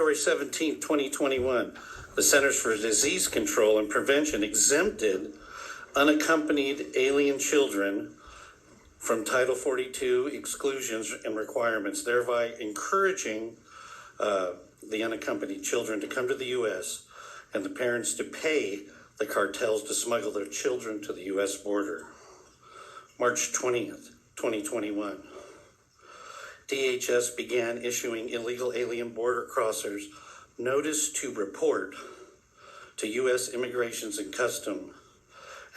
February 17, 2021, the Centers for Disease Control and Prevention exempted unaccompanied alien children from Title 42 exclusions and requirements, thereby encouraging the unaccompanied children to come to the U.S. and the parents to pay the cartels to smuggle their children to the U.S. border. March 20th, 2021. DHS began issuing illegal alien border crossers notice to report to U.S. Immigrations and Customs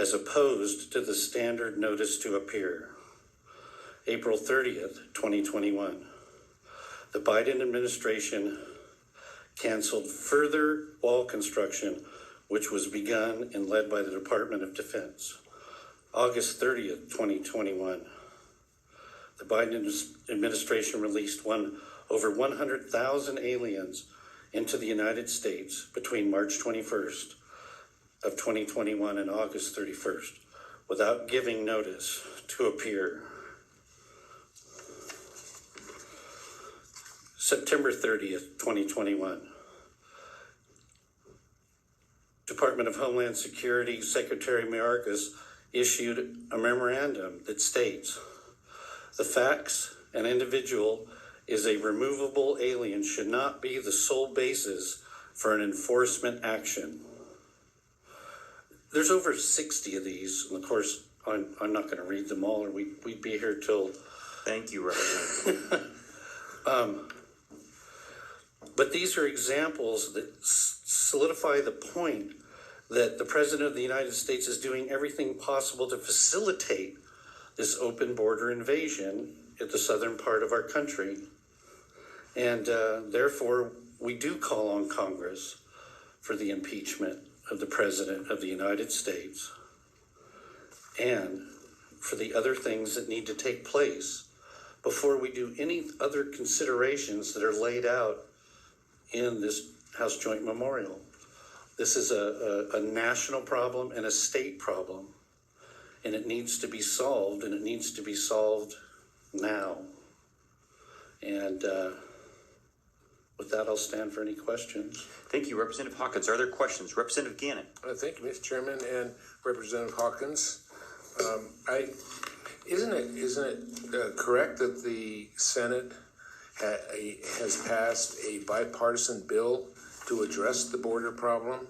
as opposed to the standard notice to appear. April 30th, 2021. The Biden administration canceled further wall construction, which was begun and led by the Department of Defense. August 30th, 2021. The Biden administration released over 100,000 aliens into the United States between March 21st of 2021 and August 31st without giving notice to appear. September 30th, 2021. Department of Homeland Security Secretary Mayorkas issued a memorandum that states, the facts an individual is a removable alien should not be the sole basis for an enforcement action. There's over 60 of these, and of course, I'm not going to read them all, or we'd be here till... Thank you, Representative. But these are examples that solidify the point that the President of the United States is doing everything possible to facilitate this open border invasion at the southern part of our country. And therefore, we do call on Congress for the impeachment of the President of the United States and for the other things that need to take place before we do any other considerations that are laid out in this House Joint Memorial. This is a national problem and a state problem, and it needs to be solved, and it needs to be solved now. And with that, I'll stand for any questions. Thank you, Representative Hawkins. Are there questions? Representative Gannon. Thank you, Mr. Chairman, and Representative Hawkins. Isn't it correct that the Senate has passed a bipartisan bill to address the border problem,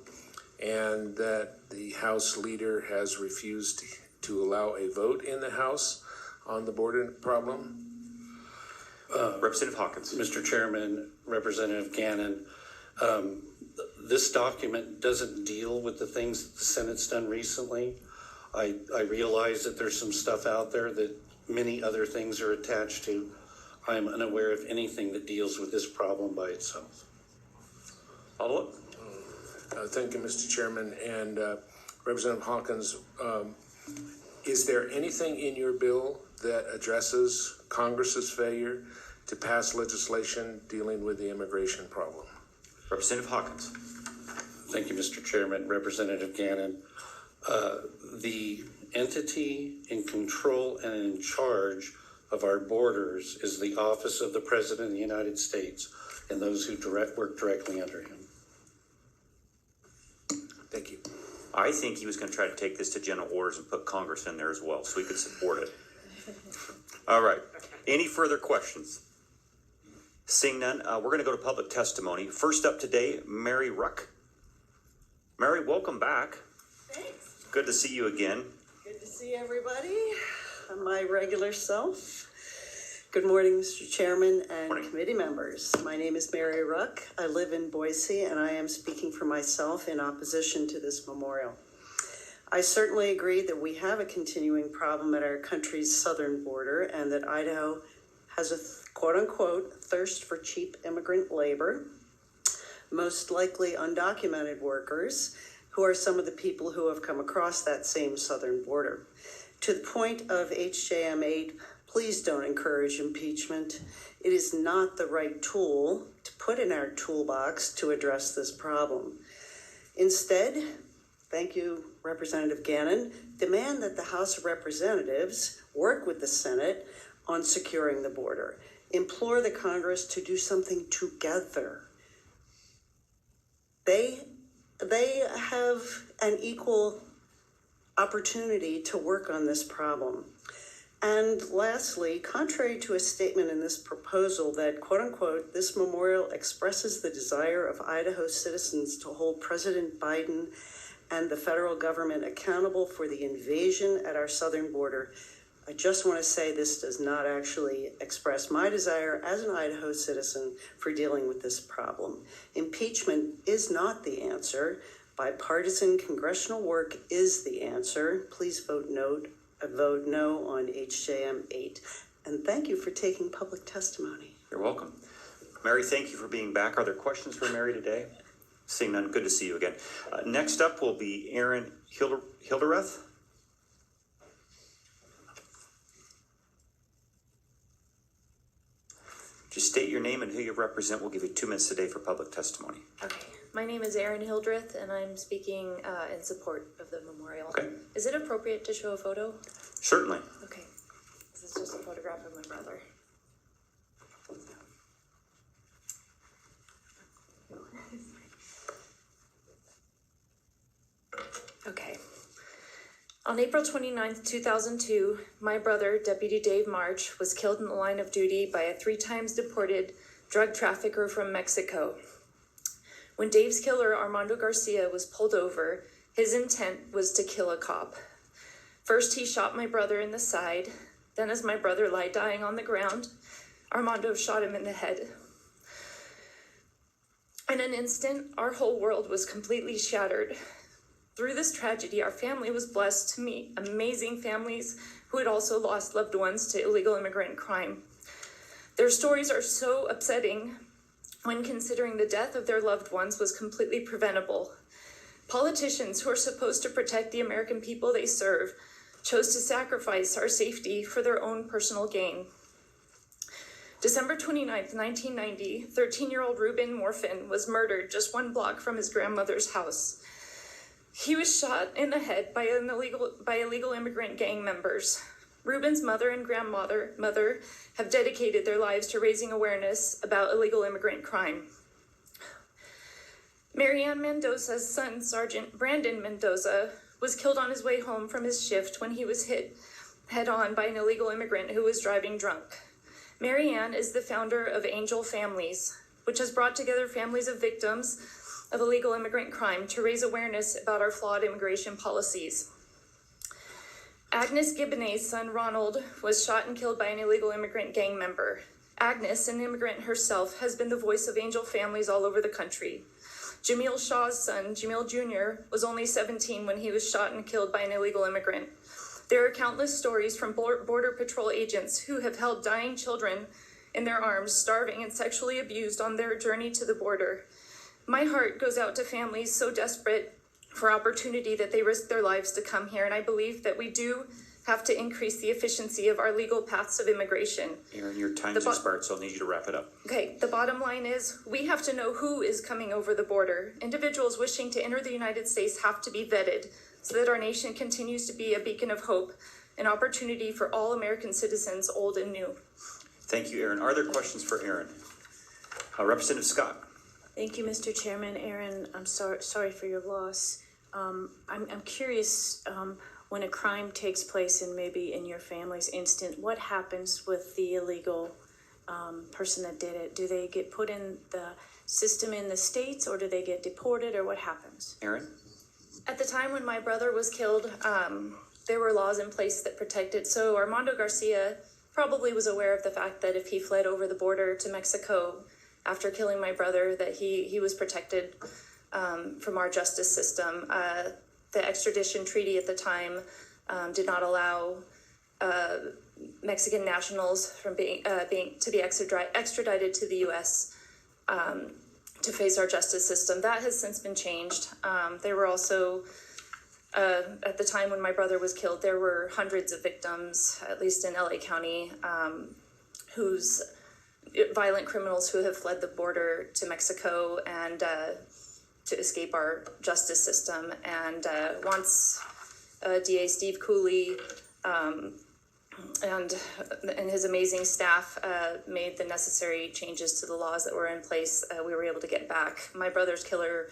and that the House leader has refused to allow a vote in the House on the border problem? Representative Hawkins. Mr. Chairman, Representative Gannon, this document doesn't deal with the things that the Senate's done recently. I realize that there's some stuff out there that many other things are attached to. I am unaware of anything that deals with this problem by itself. Follow up. Thank you, Mr. Chairman. And Representative Hawkins, is there anything in your bill that addresses Congress's failure to pass legislation dealing with the immigration problem? Representative Hawkins. Thank you, Mr. Chairman. Representative Gannon. The entity in control and in charge of our borders is the Office of the President of the United States and those who work directly under him. Thank you. I think he was going to try to take this to general orders and put Congress in there as well, so we could support it. All right. Any further questions? Seeing none, we're going to go to public testimony. First up today, Mary Ruck. Mary, welcome back. Thanks. Good to see you again. Good to see everybody. I'm my regular self. Good morning, Mr. Chairman and Morning. Committee members. My name is Mary Ruck. I live in Boise, and I am speaking for myself in opposition to this memorial. I certainly agree that we have a continuing problem at our country's southern border and that Idaho has a quote-unquote thirst for cheap immigrant labor, most likely undocumented workers, who are some of the people who have come across that same southern border. To the point of HJM 8, please don't encourage impeachment. It is not the right tool to put in our toolbox to address this problem. Instead, thank you, Representative Gannon, demand that the House of Representatives work with the Senate on securing the border. Implore the Congress to do something together. they have an equal opportunity to work on this problem. And lastly, contrary to a statement in this proposal that, quote unquote, this memorial expresses the desire of Idaho citizens to hold President Biden and the federal government accountable for the invasion at our southern border, I just want to say this does not actually express my desire as an Idaho citizen for dealing with this problem. Impeachment is not the answer. Bipartisan congressional work is the answer. Please vote no on HJM 8. And thank you for taking public testimony. You're welcome. Mary, thank you for being back. Are there questions for Mary today? Seeing none, good to see you again. Next up will be Aaron Hildereth. Just state your name and who you represent. We'll give you 2 minutes today for public testimony. Okay. My name is Erin Hildreth, and I'm speaking in support of the memorial. Okay. Is it appropriate to show a photo? Certainly. Okay. This is just a photograph of my brother. Okay. On April 29th, 2002, my brother, Deputy Dave March, was killed in the line of duty by a 3 times deported drug trafficker from Mexico. When Dave's killer, Armando Garcia, was pulled over, his intent was to kill a cop. First, he shot my brother in the side. Then, as my brother lay dying on the ground, Armando shot him in the head. In an instant, our whole world was completely shattered. Through this tragedy, our family was blessed to meet amazing families who had also lost loved ones to illegal immigrant crime. Their stories are so upsetting when considering the death of their loved ones was completely preventable. Politicians who are supposed to protect the American people they serve chose to sacrifice our safety for their own personal gain. December 29th, 1990, 13-year-old Ruben Morfin was murdered just 1 block from his grandmother's house. He was shot in the head by illegal immigrant gang members. Ruben's mother and grandmother have dedicated their lives to raising awareness about illegal immigrant crime. Marianne Mendoza's son, Sergeant Brandon Mendoza, was killed on his way home from his shift when he was hit head-on by an illegal immigrant who was driving drunk. Marianne is the founder of Angel Families, which has brought together families of victims of illegal immigrant crime to raise awareness about our flawed immigration policies. Agnes Gibbonet's son, Ronald, was shot and killed by an illegal immigrant gang member. Agnes, an immigrant herself, has been the voice of Angel Families all over the country. Jamil Shah's son, Jamil Jr., was only 17 when he was shot and killed by an illegal immigrant. There are countless stories from Border Patrol agents who have held dying children in their arms, starving and sexually abused on their journey to the border. My heart goes out to families so desperate for opportunity that they risk their lives to come here, and I believe that we do have to increase the efficiency of our legal paths of immigration. Aaron, your time's expired, so I'll need you to wrap it up. Okay, the bottom line is we have to know who is coming over the border. Individuals wishing to enter the United States have to be vetted so that our nation continues to be a beacon of hope, an opportunity for all American citizens, old and new. Thank you, Aaron. Are there questions for Aaron? Representative Scott. Thank you, Mr. Chairman. Aaron, I'm sorry for your loss. I'm curious, when a crime takes place and maybe in your family's instant, what happens with the illegal person that did it? Do they get put in the system in the States, or do they get deported, or what happens? Aaron? At the time when my brother was killed, there were laws in place that protected. So Armando Garcia probably was aware of the fact that if he fled over the border to Mexico after killing my brother, that he was protected from our justice system. The extradition treaty at the time did not allow Mexican nationals from being extradited to the U.S. To face our justice system. That has since been changed. There were also, at the time when my brother was killed, there were hundreds of victims, at least in LA County, whose violent criminals who have fled the border to Mexico and to escape our justice system. And once DA Steve Cooley and his amazing staff made the necessary changes to the laws that were in place, we were able to get back. My brother's killer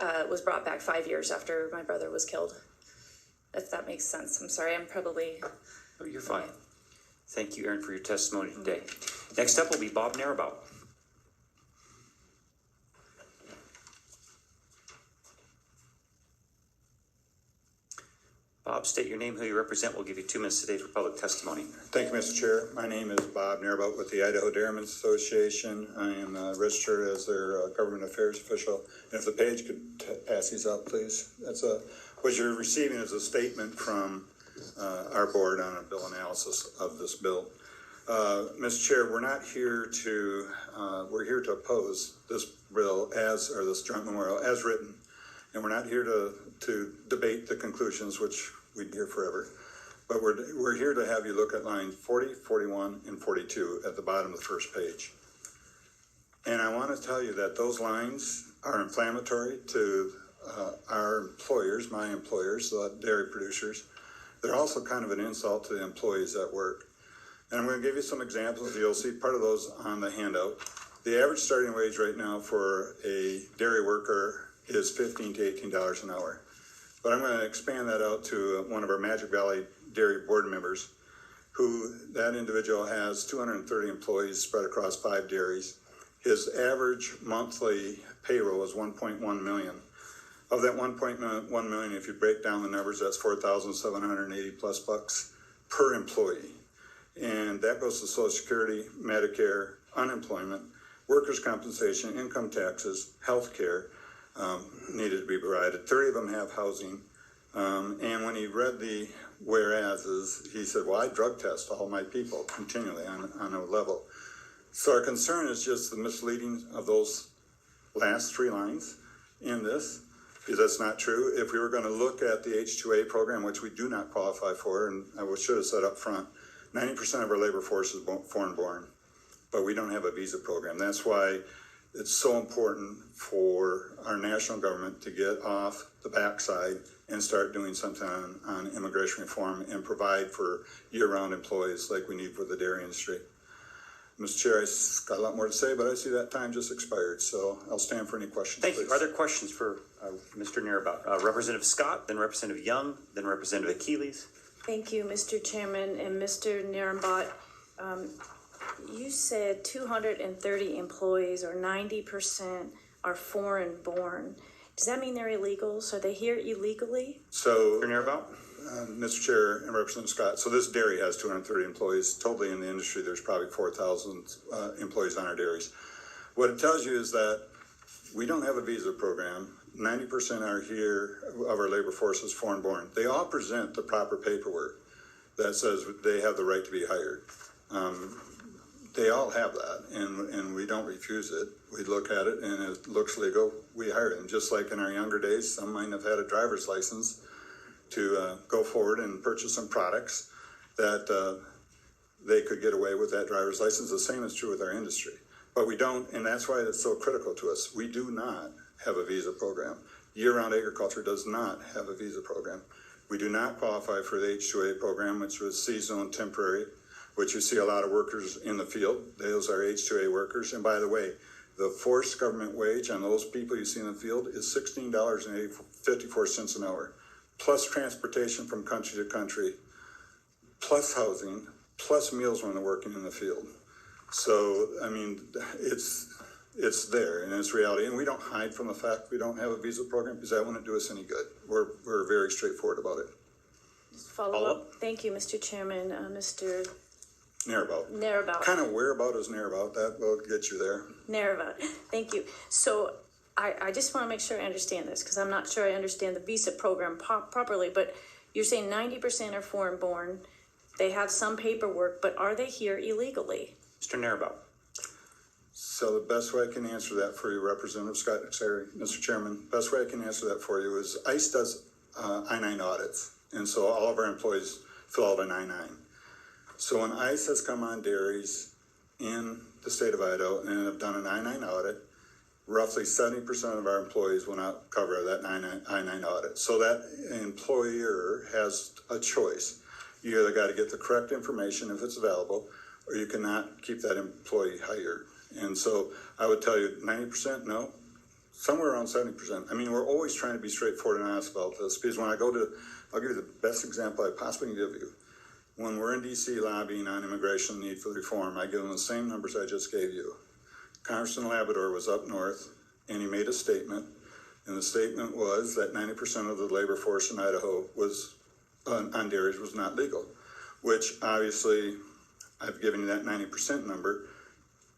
was brought back 5 years after my brother was killed. If that makes sense. I'm sorry, I'm probably... Oh, you're fine. Thank you, Aaron, for your testimony today. Next up will be Bob Narabout. Bob, state your name, who you represent. We'll give you 2 minutes today for public testimony. Thank you, Mr. Chair. My name is Bob Narabout with the Idaho Dairy Association. I am registered as their government affairs official. And if the page could pass these out, please. What you're receiving is a statement from our board on a bill analysis of this bill. Mr. Chair, we're not here to, we're here to oppose this bill this joint memorial as written. And we're not here to debate the conclusions, which we'd hear forever. But we're here to have you look at lines 40, 41, and 42 at the bottom of the first page. And I want to tell you that those lines are inflammatory to our employers, my employers, the dairy producers. They're also kind of an insult to the employees at work. And I'm going to give you some examples. You'll see part of those on the handout. The average starting wage right now for a dairy worker is $15 to $18 an hour. But I'm going to expand that out to one of our Magic Valley Dairy board members, that individual has 230 employees spread across 5 dairies. His average monthly payroll is $1.1 million. Of that $1.1 million, if you break down the numbers, that's $4,780 plus bucks per employee. And that goes to Social Security, Medicare, unemployment, workers' compensation, income taxes, health care, needed to be provided. 30 of them have housing. And when he read the whereases, he said, well, I drug test all my people continually on a level. So our concern is just the misleading of those last 3 lines in this, because that's not true. If we were going to look at the H-2A program, which we do not qualify for, and I should have said up front, 90% of our labor force is foreign-born, but we don't have a visa program. That's why it's so important for our national government to get off the backside and start doing something on immigration reform and provide for year-round employees like we need for the dairy industry. Mr. Chair, I've got a lot more to say, but I see that time just expired, so I'll stand for any questions. Thank please. you. Are there questions for Mr. Narabout? Representative Scott, then Representative Young, then Representative Achilles. Thank you, Mr. Chairman and Mr. Narabout. You said 230 employees, or 90%, are foreign-born. Does that mean they're illegals? Are they here illegally? So, Mr. Narabout? Mr. Chair and Representative Scott, so this dairy has 230 employees. Totally in the industry, there's probably 4,000 employees on our dairies. What it tells you is that we don't have a visa program. 90% are here of our labor force is foreign-born. They all present the proper paperwork that says they have the right to be hired. They all have that, and we don't refuse it. We look at it, and it looks legal. We hire them. Just like in our younger days, some might have had a driver's license to go forward and purchase some products that they could get away with that driver's license. The same is true with our industry. But we don't, and that's why it's so critical to us. We do not have a visa program. Year-round agriculture does not have a visa program. We do not qualify for the H-2A program, which was seasonal and temporary, which you see a lot of workers in the field. Those are H-2A workers. And by the way, the forced government wage on those people you see in the field is $16.54 an hour, plus transportation from country to country, plus housing, plus meals when they're working in the field. So, I mean, it's there and it's reality. And we don't hide from the fact we don't have a visa program because that wouldn't do us any good. We're very straightforward about it. Follow up. Thank you, Mr. Chairman. Mr. Narabout. Kind of whereabout is Narabout. That will get you there. Narabout. Thank you. So I just want to make sure I understand this, because I'm not sure I understand the visa program properly, but you're saying 90% are foreign-born. They have some paperwork, but are they here illegally? Mr. Narabout. So the best way I can answer that for you, Representative Scott, sorry, Mr. Chairman, best way I can answer that for you is ICE does I-9 audits. And so all of our employees fill out an I-9. So when ICE has come on dairies in the state of Idaho and have done an I-9 audit, roughly 70% of our employees will not cover that I-9 audit. So that employer has a choice. You either got to get the correct information if it's available, or you cannot keep that employee hired. And so I would tell you 90% no, somewhere around 70%. I mean, we're always trying to be straightforward and honest about this, because when I go to, I'll give you the best example I possibly can give you. When we're in DC lobbying on immigration need for reform, I give them the same numbers I just gave you. Congressman Labrador was up north, and he made a statement, and the statement was that 90% of the labor force in Idaho was on dairies was not legal, which obviously I've given you that 90% number.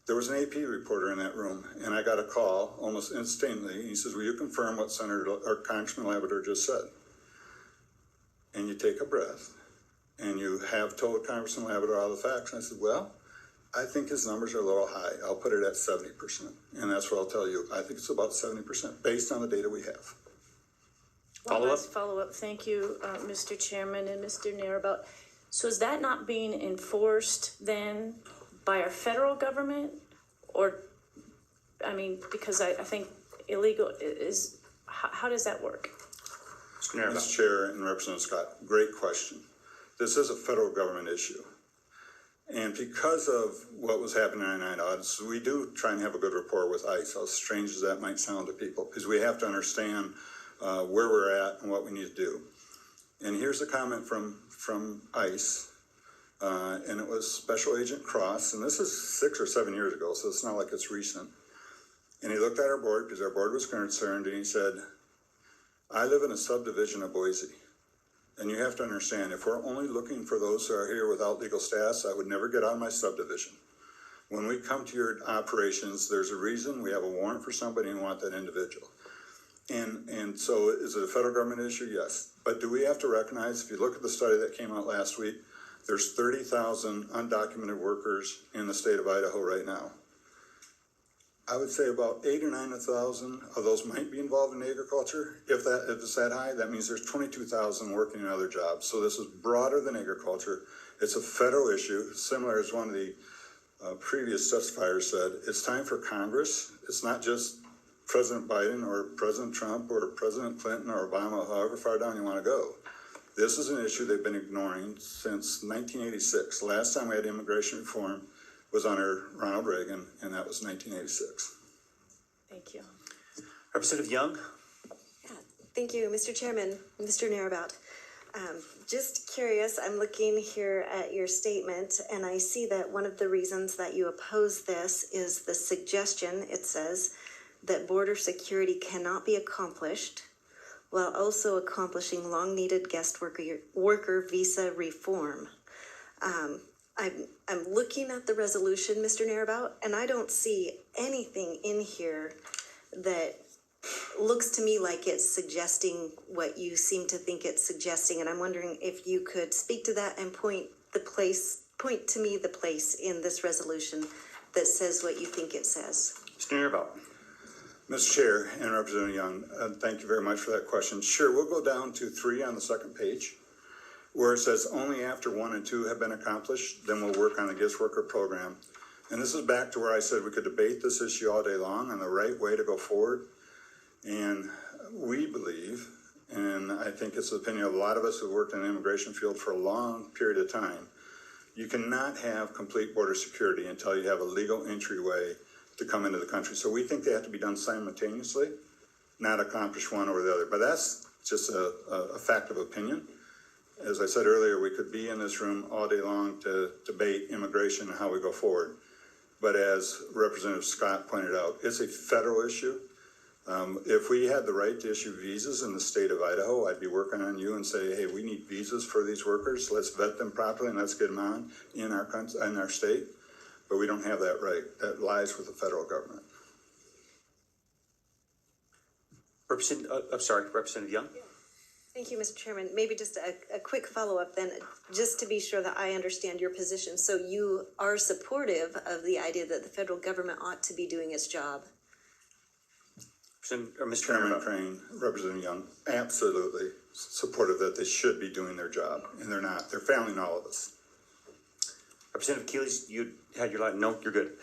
There was an AP reporter in that room, and I got a call almost instantly. He says, "Will you confirm what Senator or Congressman Labrador just said?" And you take a breath, and you have told Congressman Labrador all the facts. And I said, "Well, I think his numbers are a little high. I'll put it at 70%. And that's what I'll tell you. I think it's about 70% based on the data we have." Follow up? Follow-up. Thank you, Mr. Chairman and Mr. Nairabout. So is that not being enforced then by our federal government? Or, I mean, because I think illegal is, how does that work? Mr. Nairabout. Mr. Chair and Representative Scott, great question. This is a federal government issue. And because of what was happening in our 9 audits, we do try and have a good rapport with ICE, as strange as that might sound to people, because we have to understand where we're at and what we need to do. And here's a comment from ICE, and it was Special Agent Cross, and this is 6 or 7 years ago, so it's not like it's recent. And he looked at our board, because our board was concerned, and he said, "I live in a subdivision of Boise. And you have to understand, if we're only looking for those who are here without legal status, I would never get on my subdivision. When we come to your operations, there's a reason we have a warrant for somebody and want that individual." And so is it a federal government issue? Yes. But do we have to recognize, if you look at the study that came out last week, there's 30,000 undocumented workers in the state of Idaho right now. I would say about 8 or 9,000 of those might be involved in agriculture. If it's that high, that means there's 22,000 working in other jobs. So this is broader than agriculture. It's a federal issue, similar as one of the previous testifiers said. It's time for Congress. It's not just President Biden or President Trump or President Clinton or Obama, however far down you want to go. This is an issue they've been ignoring since 1986. The last time we had immigration reform was under Ronald Reagan, and that was 1986. Thank you. Representative Young? Yeah, thank you, Mr. Chairman, Mr. Nairabout. Just curious, I'm looking here at your statement, and I see that one of the reasons that you oppose this is the suggestion, it says, that border security cannot be accomplished while also accomplishing long-needed guest worker visa reform. I'm looking at the resolution, Mr. Nairabout, and I don't see anything in here that looks to me like it's suggesting what you seem to think it's suggesting, and I'm wondering if you could speak to that and point to me the place in this resolution that says what you think it says. Mr. Nairabout. Mr. Chair and Representative Young, thank you very much for that question. Sure, we'll go down to 3 on the second page, where it says only after 1 and 2 have been accomplished, then we'll work on the guest worker program. And this is back to where I said we could debate this issue all day long on the right way to go forward. And we believe, and I think it's the opinion of a lot of us who worked in the immigration field for a long period of time, you cannot have complete border security until you have a legal entryway to come into the country. So we think they have to be done simultaneously, not accomplish one over the other. But that's just a fact of opinion. As I said earlier, we could be in this room all day long to debate immigration and how we go forward. But as Representative Scott pointed out, it's a federal issue. If we had the right to issue visas in the state of Idaho, I'd be working on you and say, hey, we need visas for these workers. Let's vet them properly and let's get them on in our country, in our state. But we don't have that right. That lies with the federal government. Representative Young? Thank you, Mr. Chairman. Maybe just a quick follow-up then, just to be sure that I understand your position. So you are supportive of the idea that the federal government ought to be doing its job? Mr. Chairman Crane, Representative Young, absolutely supportive that they should be doing their job, and they're not. They're failing all of us. Representative Keeley, you had your line. No, you're good.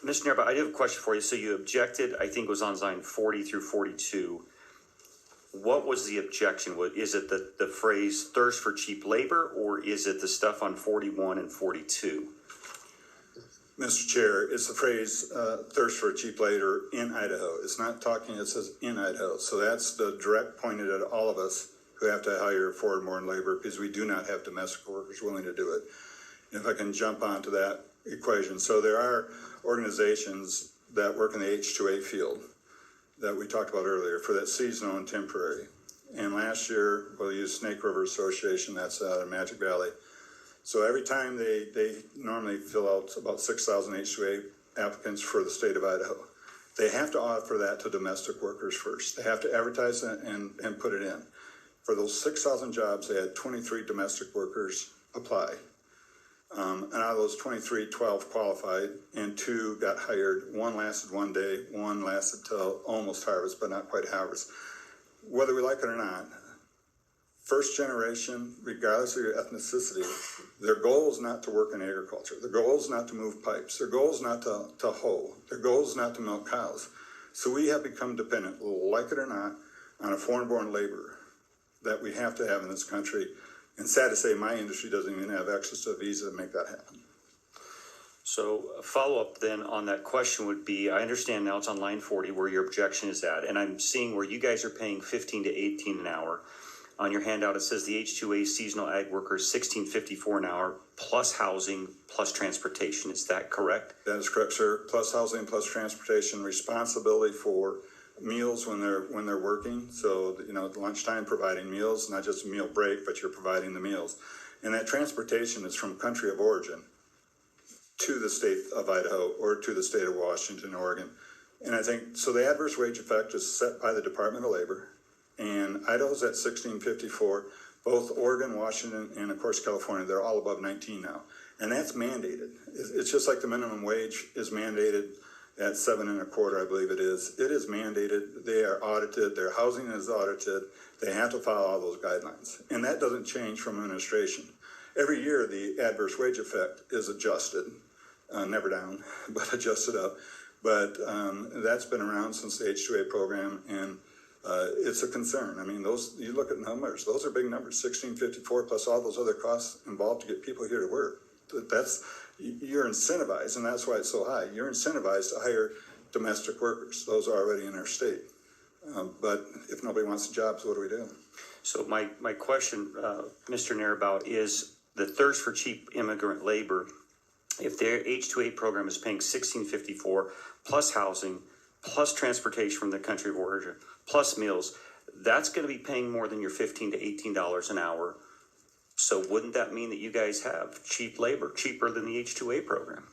Mr. Nairabout, I do have a question for you. So you objected, I think it was on line 40 through 42. What was the objection? Is it the phrase thirst for cheap labor, or is it the stuff on 41 and 42? Mr. Chair, it's the phrase, thirst for cheap labor in Idaho. It's not talking, it says in Idaho. So that's the direct pointed at all of us who have to hire foreign-born labor because we do not have domestic workers willing to do it. If I can jump onto that equation. So there are organizations that work in the H-2A field that we talked about earlier for that seasonal and temporary. And last year, we'll use Snake River Association, that's out of Magic Valley. So every time they normally fill out about 6,000 H-2A applicants for the state of Idaho. They have to offer that to domestic workers first. They have to advertise it and put it in. For those 6,000 jobs, they had 23 domestic workers apply. And out of those 23, 12 qualified and 2 got hired. 1 lasted 1 day, 1 lasted till almost harvest, but not quite harvest. Whether we like it or not, first generation, regardless of your ethnicity, their goal is not to work in agriculture. Their goal is not to move pipes. Their goal is not to hoe. Their goal is not to milk cows. So we have become dependent, like it or not, on a foreign-born labor that we have to have in this country. And sad to say, my industry doesn't even have access to a visa to make that happen. So a follow-up then on that question would be, I understand now it's on line 40 where your objection is at, and I'm seeing where you guys are paying 15 to 18 an hour. On your handout, it says the H-2A seasonal ag workers, $16.54 an hour, plus housing, plus transportation. Is that correct? That is correct, sir. Plus housing, plus transportation, responsibility for meals when they're working. So, at lunchtime, providing meals, not just a meal break, but you're providing the meals. And that transportation is from country of origin to the state of Idaho or to the state of Washington, Oregon. And I think, so the adverse wage effect is set by the Department of Labor. And Idaho's at $16.54, both Oregon, Washington, and of course California, they're all above 19 now. And that's mandated. It's just like the minimum wage is mandated at 7.25, I believe it is. It is mandated. They are audited. Their housing is audited. They have to follow all those guidelines. And that doesn't change from administration. Every year, the adverse wage effect is adjusted, never down, but adjusted up. But that's been around since the H-2A program, and it's a concern. I mean, you look at numbers, those are big numbers, 1654 plus all those other costs involved to get people here to work. You're incentivized, and that's why it's so high. You're incentivized to hire domestic workers. Those are already in our state. But if nobody wants the jobs, what do we do? So my question, Mr. Nairabout, is the thirst for cheap immigrant labor. If their H-2A program is paying $16.54 plus housing, plus transportation from the country of origin, plus meals, that's going to be paying more than your $15 to $18 an hour. So wouldn't that mean that you guys have cheap labor, cheaper than the H-2A program?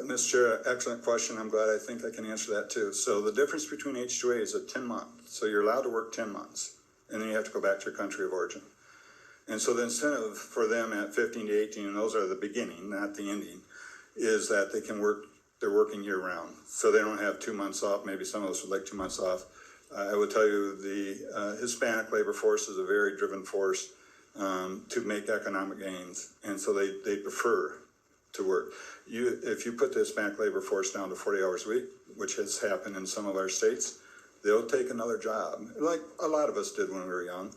Mr. Chair, excellent question. I'm glad I think I can answer that too. So the difference between H-2A is a 10-month. So you're allowed to work 10 months, and then you have to go back to your country of origin. And so the incentive for them at 15 to 18, and those are the beginning, not the ending, is that they can work, they're working year round. So they don't have 2 months off. Maybe some of us would like 2 months off. I would tell you the Hispanic labor force is a very driven force to make economic gains. And so they prefer to work. If you put the Hispanic labor force down to 40 hours a week, which has happened in some of our states, they'll take another job, like a lot of us did when we were young,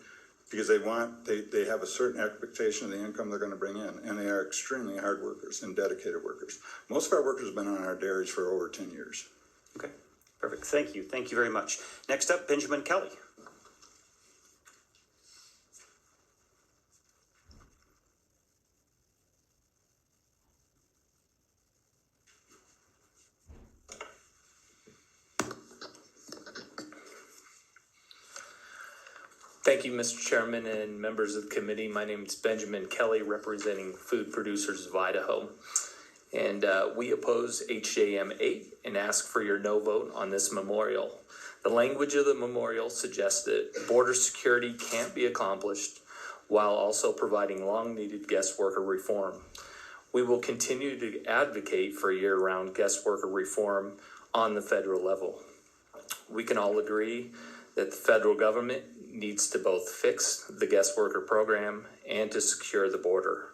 because they have a certain expectation of the income they're going to bring in, and they are extremely hard workers and dedicated workers. Most of our workers have been on our dairies for over 10 years. Okay, perfect. Thank you. Thank you very much. Next up, Benjamin Kelly. Thank you, Mr. Chairman and members of the committee. My name is Benjamin Kelly, representing Food Producers of Idaho. And we oppose HJM 8 and ask for your no vote on this memorial. The language of the memorial suggests that border security can't be accomplished while also providing long-needed guest worker reform. We will continue to advocate for year-round guest worker reform on the federal level. We can all agree that the federal government needs to both fix the guest worker program and to secure the border.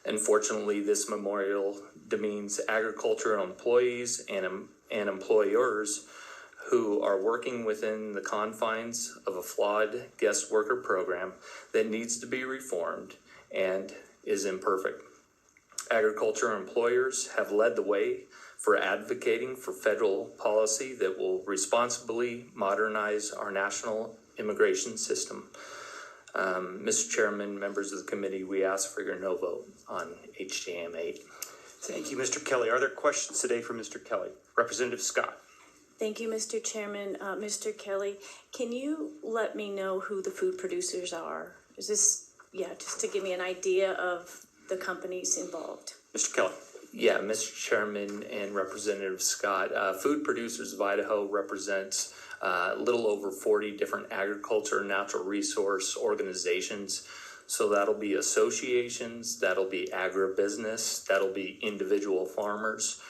Unfortunately, this memorial demeans agricultural employees and employers who are working within the confines of a flawed guest worker program that needs to be reformed and is imperfect. agriculture employers have led the way for advocating for federal policy that will responsibly modernize our national immigration system. Mr. Chairman, members of the committee, we ask for your no vote on HJM 8. Thank you, Mr. Kelly. Are there questions today for Mr. Kelly? Representative Scott. Thank you, Mr. Chairman. Mr. Kelly, can you let me know who the food producers are? Is this, just to give me an idea of the companies involved? Mr. Kelly. Yeah, Mr. Chairman and Representative Scott, Food Producers of Idaho represents a little over 40 different agriculture and natural resource organizations. So that'll be associations, that'll be agribusiness, that'll be individual farmers.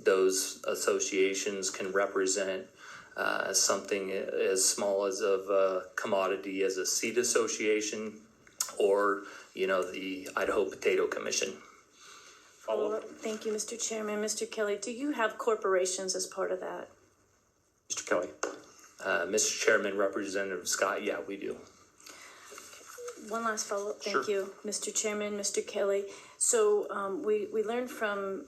Those associations can represent something as small as of a commodity as a seed association or, the Idaho Potato Commission. Follow-up. Thank you, Mr. Chairman. Mr. Kelly, do you have corporations as part of that? Mr. Kelly. Mr. Chairman, Representative Scott, yeah, we do. One last follow-up. Sure. Thank you, Mr. Chairman, Mr. Kelly. So we learned from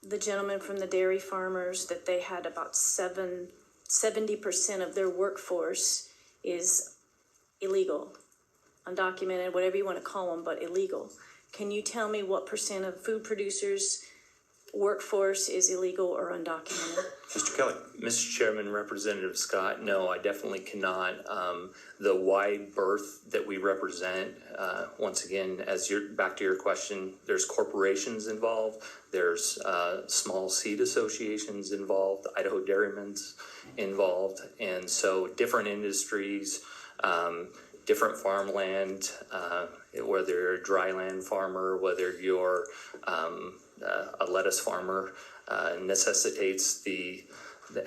the gentleman from the dairy farmers that they had about 70% of their workforce is illegal, undocumented, whatever you want to call them, but illegal. Can you tell me what percent of food producers' workforce is illegal or undocumented? Mr. Kelly. Mr. Chairman, Representative Scott, no, I definitely cannot. The wide berth that we represent, once again, back to your question, there's corporations involved, there's small seed associations involved, Idaho Dairymen's involved, and so different industries, different farmland, whether you're a dryland farmer, whether you're a lettuce farmer, necessitates the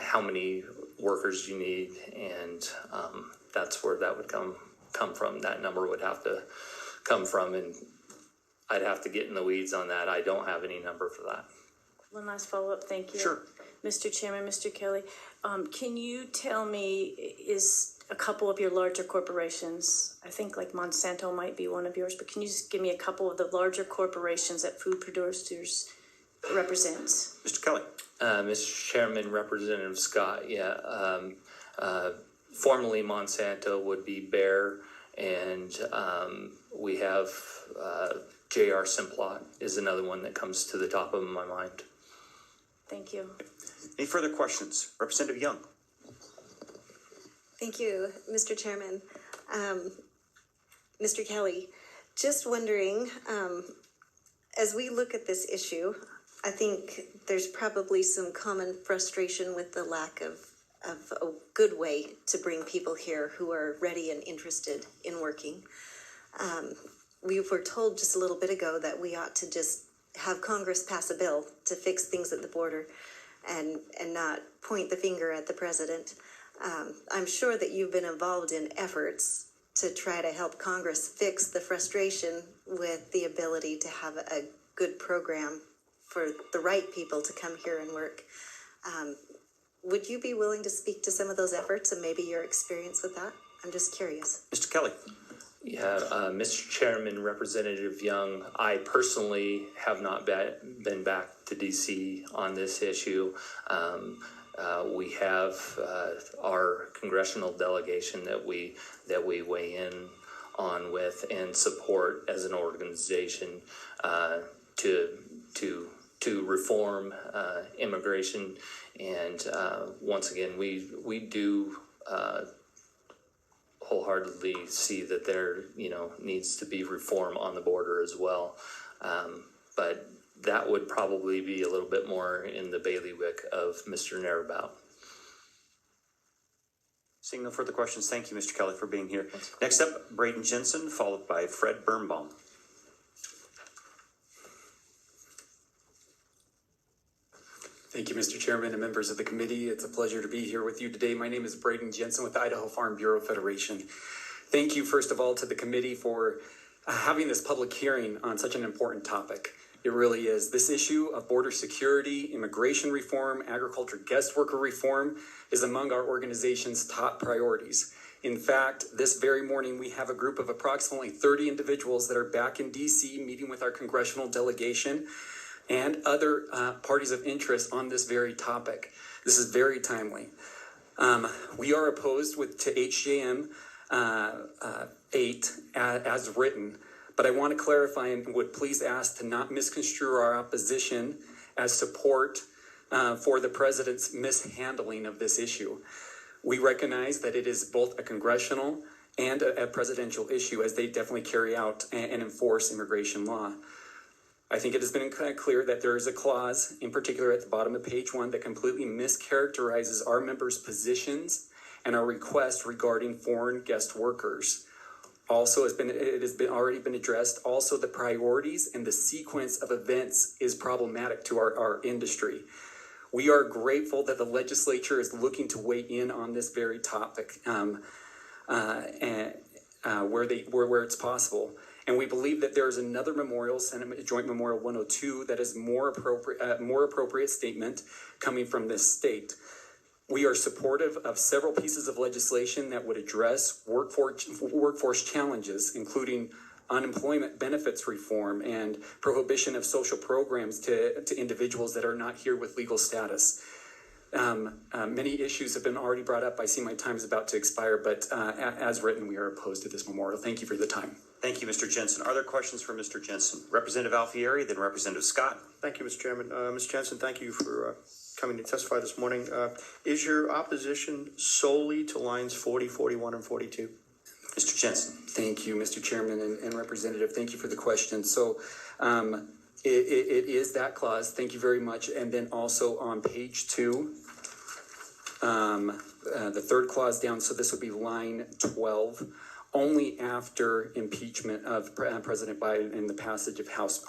how many workers you need, and that's where that would come from. That number would have to come from, and I'd have to get in the weeds on that. I don't have any number for that. One last follow-up. Thank you. Sure. Mr. Chairman, Mr. Kelly, can you tell me, is a couple of your larger corporations, I think like Monsanto might be one of yours, but can you just give me a couple of the larger corporations that food producers represents? Mr. Kelly. Mr. Chairman, Representative Scott, formerly Monsanto would be Bayer, and we have J.R. Simplot is another one that comes to the top of my mind. Thank you. Any further questions? Representative Young. Thank you, Mr. Chairman. Mr. Kelly, just wondering, as we look at this issue, I think there's probably some common frustration with the lack of a good way to bring people here who are ready and interested in working. We were told just a little bit ago that we ought to just have Congress pass a bill to fix things at the border and not point the finger at the president. I'm sure that you've been involved in efforts to try to help Congress fix the frustration with the ability to have a good program for the right people to come here and work. Would you be willing to speak to some of those efforts and maybe your experience with that? I'm just curious. Mr. Kelly. Yeah, Mr. Chairman, Representative Young, I personally have not been back to DC on this issue. We have our congressional delegation that we weigh in on with and support as an organization to reform immigration. And once again, we do wholeheartedly see that there needs to be reform on the border as well. But that would probably be a little bit more in the bailiwick of Mr. Narrabout. Seeing no further questions, thank you, Mr. Kelly, for being here. Next up, Braden Jensen, followed by Fred Birnbaum. Thank you, Mr. Chairman and members of the committee. It's a pleasure to be here with you today. My name is Braden Jensen with the Idaho Farm Bureau Federation. Thank you, first of all, to the committee for having this public hearing on such an important topic. It really is. This issue of border security, immigration reform, agriculture guest worker reform is among our organization's top priorities. In fact, this very morning, we have a group of approximately 30 individuals that are back in DC meeting with our congressional delegation and other parties of interest on this very topic. This is very timely. We are opposed to HJM 8 as written, but I want to clarify and would please ask to not misconstrue our opposition as support for the president's mishandling of this issue. We recognize that it is both a congressional and a presidential issue, as they definitely carry out and enforce immigration law. I think it has been kind of clear that there is a clause, in particular at the bottom of page 1, that completely mischaracterizes our members' positions and our request regarding foreign guest workers. Also, it has already been addressed. Also, the priorities and the sequence of events is problematic to our industry. We are grateful that the legislature is looking to weigh in on this very topic, where it's possible. And we believe that there is another memorial, Senate Joint Memorial 102, that is more appropriate statement coming from this state. We are supportive of several pieces of legislation that would address workforce challenges, including unemployment benefits reform and prohibition of social programs to individuals that are not here with legal status. Many issues have been already brought up. I see my time is about to expire, but as written, we are opposed to this memorial. Thank you for the time. Thank you, Mr. Jensen. Are there questions for Mr. Jensen? Representative Alfieri, then Representative Scott. Thank you, Mr. Chairman. Ms. Jensen, thank you for coming to testify this morning. Is your opposition solely to lines 40, 41, and 42? Mr. Jensen. Thank you, Mr. Chairman and Representative. Thank you for the question. So it is that clause. Thank you very much. And then also on page 2, the third clause down, so this would be line 12, only after impeachment of President Biden and the passage of House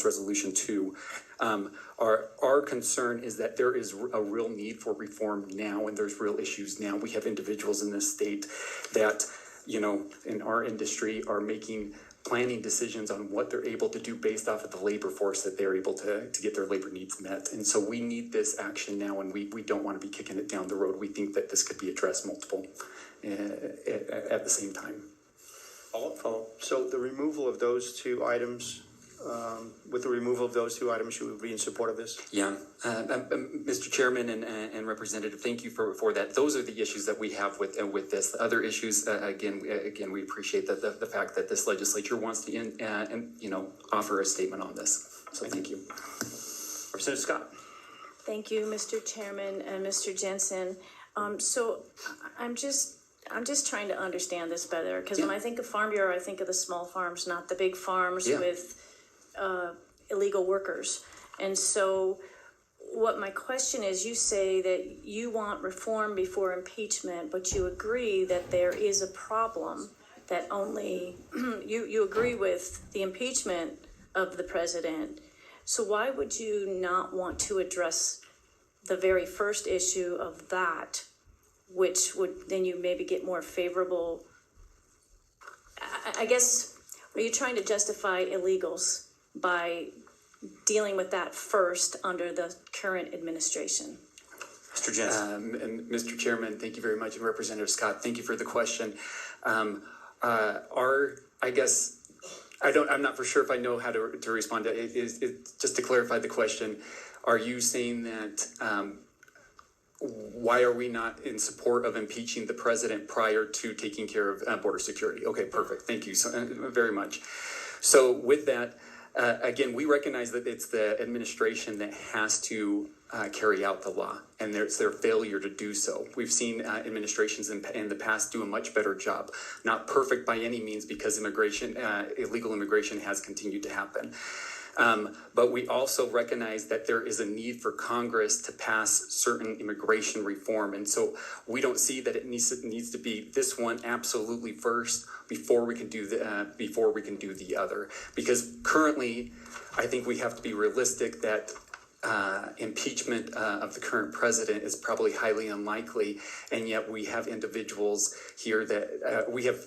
Resolution 2. Our concern is that there is a real need for reform now, and there's real issues now. We have individuals in this state that, in our industry are making planning decisions on what they're able to do based off of the labor force that they're able to get their labor needs met. And so we need this action now, and we don't want to be kicking it down the road. We think that this could be addressed multiple at the same time. Follow. So the removal of those two items, with the removal of those two items, you would be in support of this? Yeah, Mr. Chairman and Representative, thank you for that. Those are the issues that we have with this. The other issues, again, we appreciate that the fact that this legislature wants to offer a statement on this. So thank you. Representative Scott. Thank you, Mr. Chairman and Mr. Jensen. So I'm just trying to understand this better, because when I think of Farm Bureau, I think of the small farms, not the big farms with illegal workers. And so what my question is, you say that you want reform before impeachment, but you agree that there is a problem that only, you agree with the impeachment of the president. So why would you not want to address the very first issue of that, which would then you maybe get more favorable? I guess, are you trying to justify illegals by dealing with that first under the current administration? Mr. Jensen. And Mr. Chairman, thank you very much. And Representative Scott, thank you for the question. I'm not for sure if I know how to respond to it. Just to clarify the question, are you saying that why are we not in support of impeaching the president prior to taking care of border security? Okay, perfect. Thank you so very much. So with that, again, we recognize that it's the administration that has to carry out the law, and it's their failure to do so. We've seen administrations in the past do a much better job. Not perfect by any means, because illegal immigration has continued to happen. But we also recognize that there is a need for Congress to pass certain immigration reform. And so we don't see that it needs to be this one absolutely first before we can do the other. Because currently, I think we have to be realistic that impeachment of the current president is probably highly unlikely, and yet we have individuals here that we have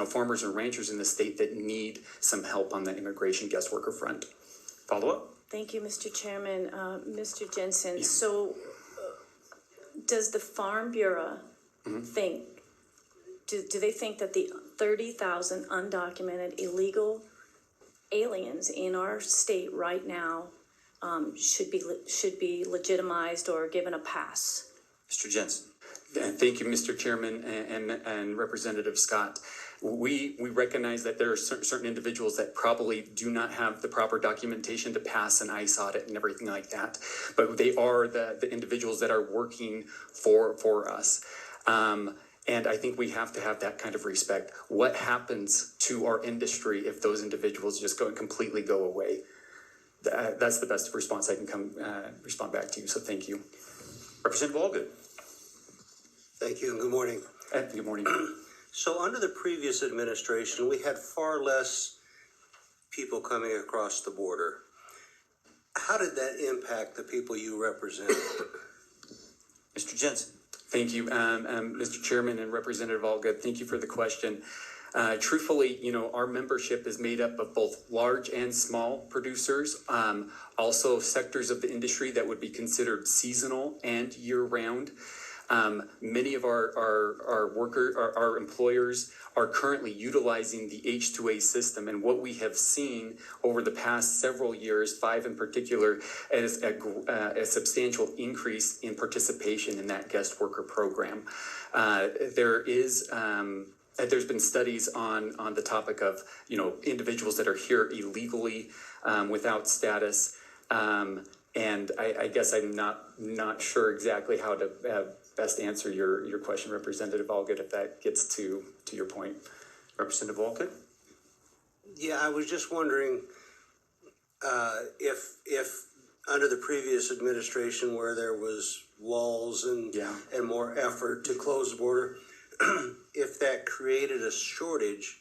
farmers and ranchers in the state that need some help on the immigration guest worker front. Follow-up? Thank you, Mr. Chairman. Mr. Jensen, so does the Farm Bureau think, do they think that the 30,000 undocumented illegal aliens in our state right now should be legitimized or given a pass? Mr. Jensen? Thank you, Mr. Chairman and Representative Scott. We recognize that there are certain individuals that probably do not have the proper documentation to pass an ICE audit and everything like that. But they are the individuals that are working for us. And I think we have to have that kind of respect. What happens to our industry if those individuals just completely go away? That's the best response I can respond back to you. So thank you. Representative Allgood? Thank you and good morning. Good morning. So under the previous administration, we had far less people coming across the border. How did that impact the people you represent? Mr. Jensen? Thank you, Mr. Chairman and Representative Allgood. Thank you for the question. Truthfully, our membership is made up of both large and small producers, also sectors of the industry that would be considered seasonal and year-round. Many of our employers are currently utilizing the H-2A system, and what we have seen over the past several years, 5 in particular, is a substantial increase in participation in that guest worker program. There's been studies on the topic of individuals that are here illegally without status, and I guess I'm not sure exactly how to best answer your question, Representative Allgood, if that gets to your point. Representative Allgood? Yeah, I was just wondering if under the previous administration where there was walls and more effort to close the border, if that created a shortage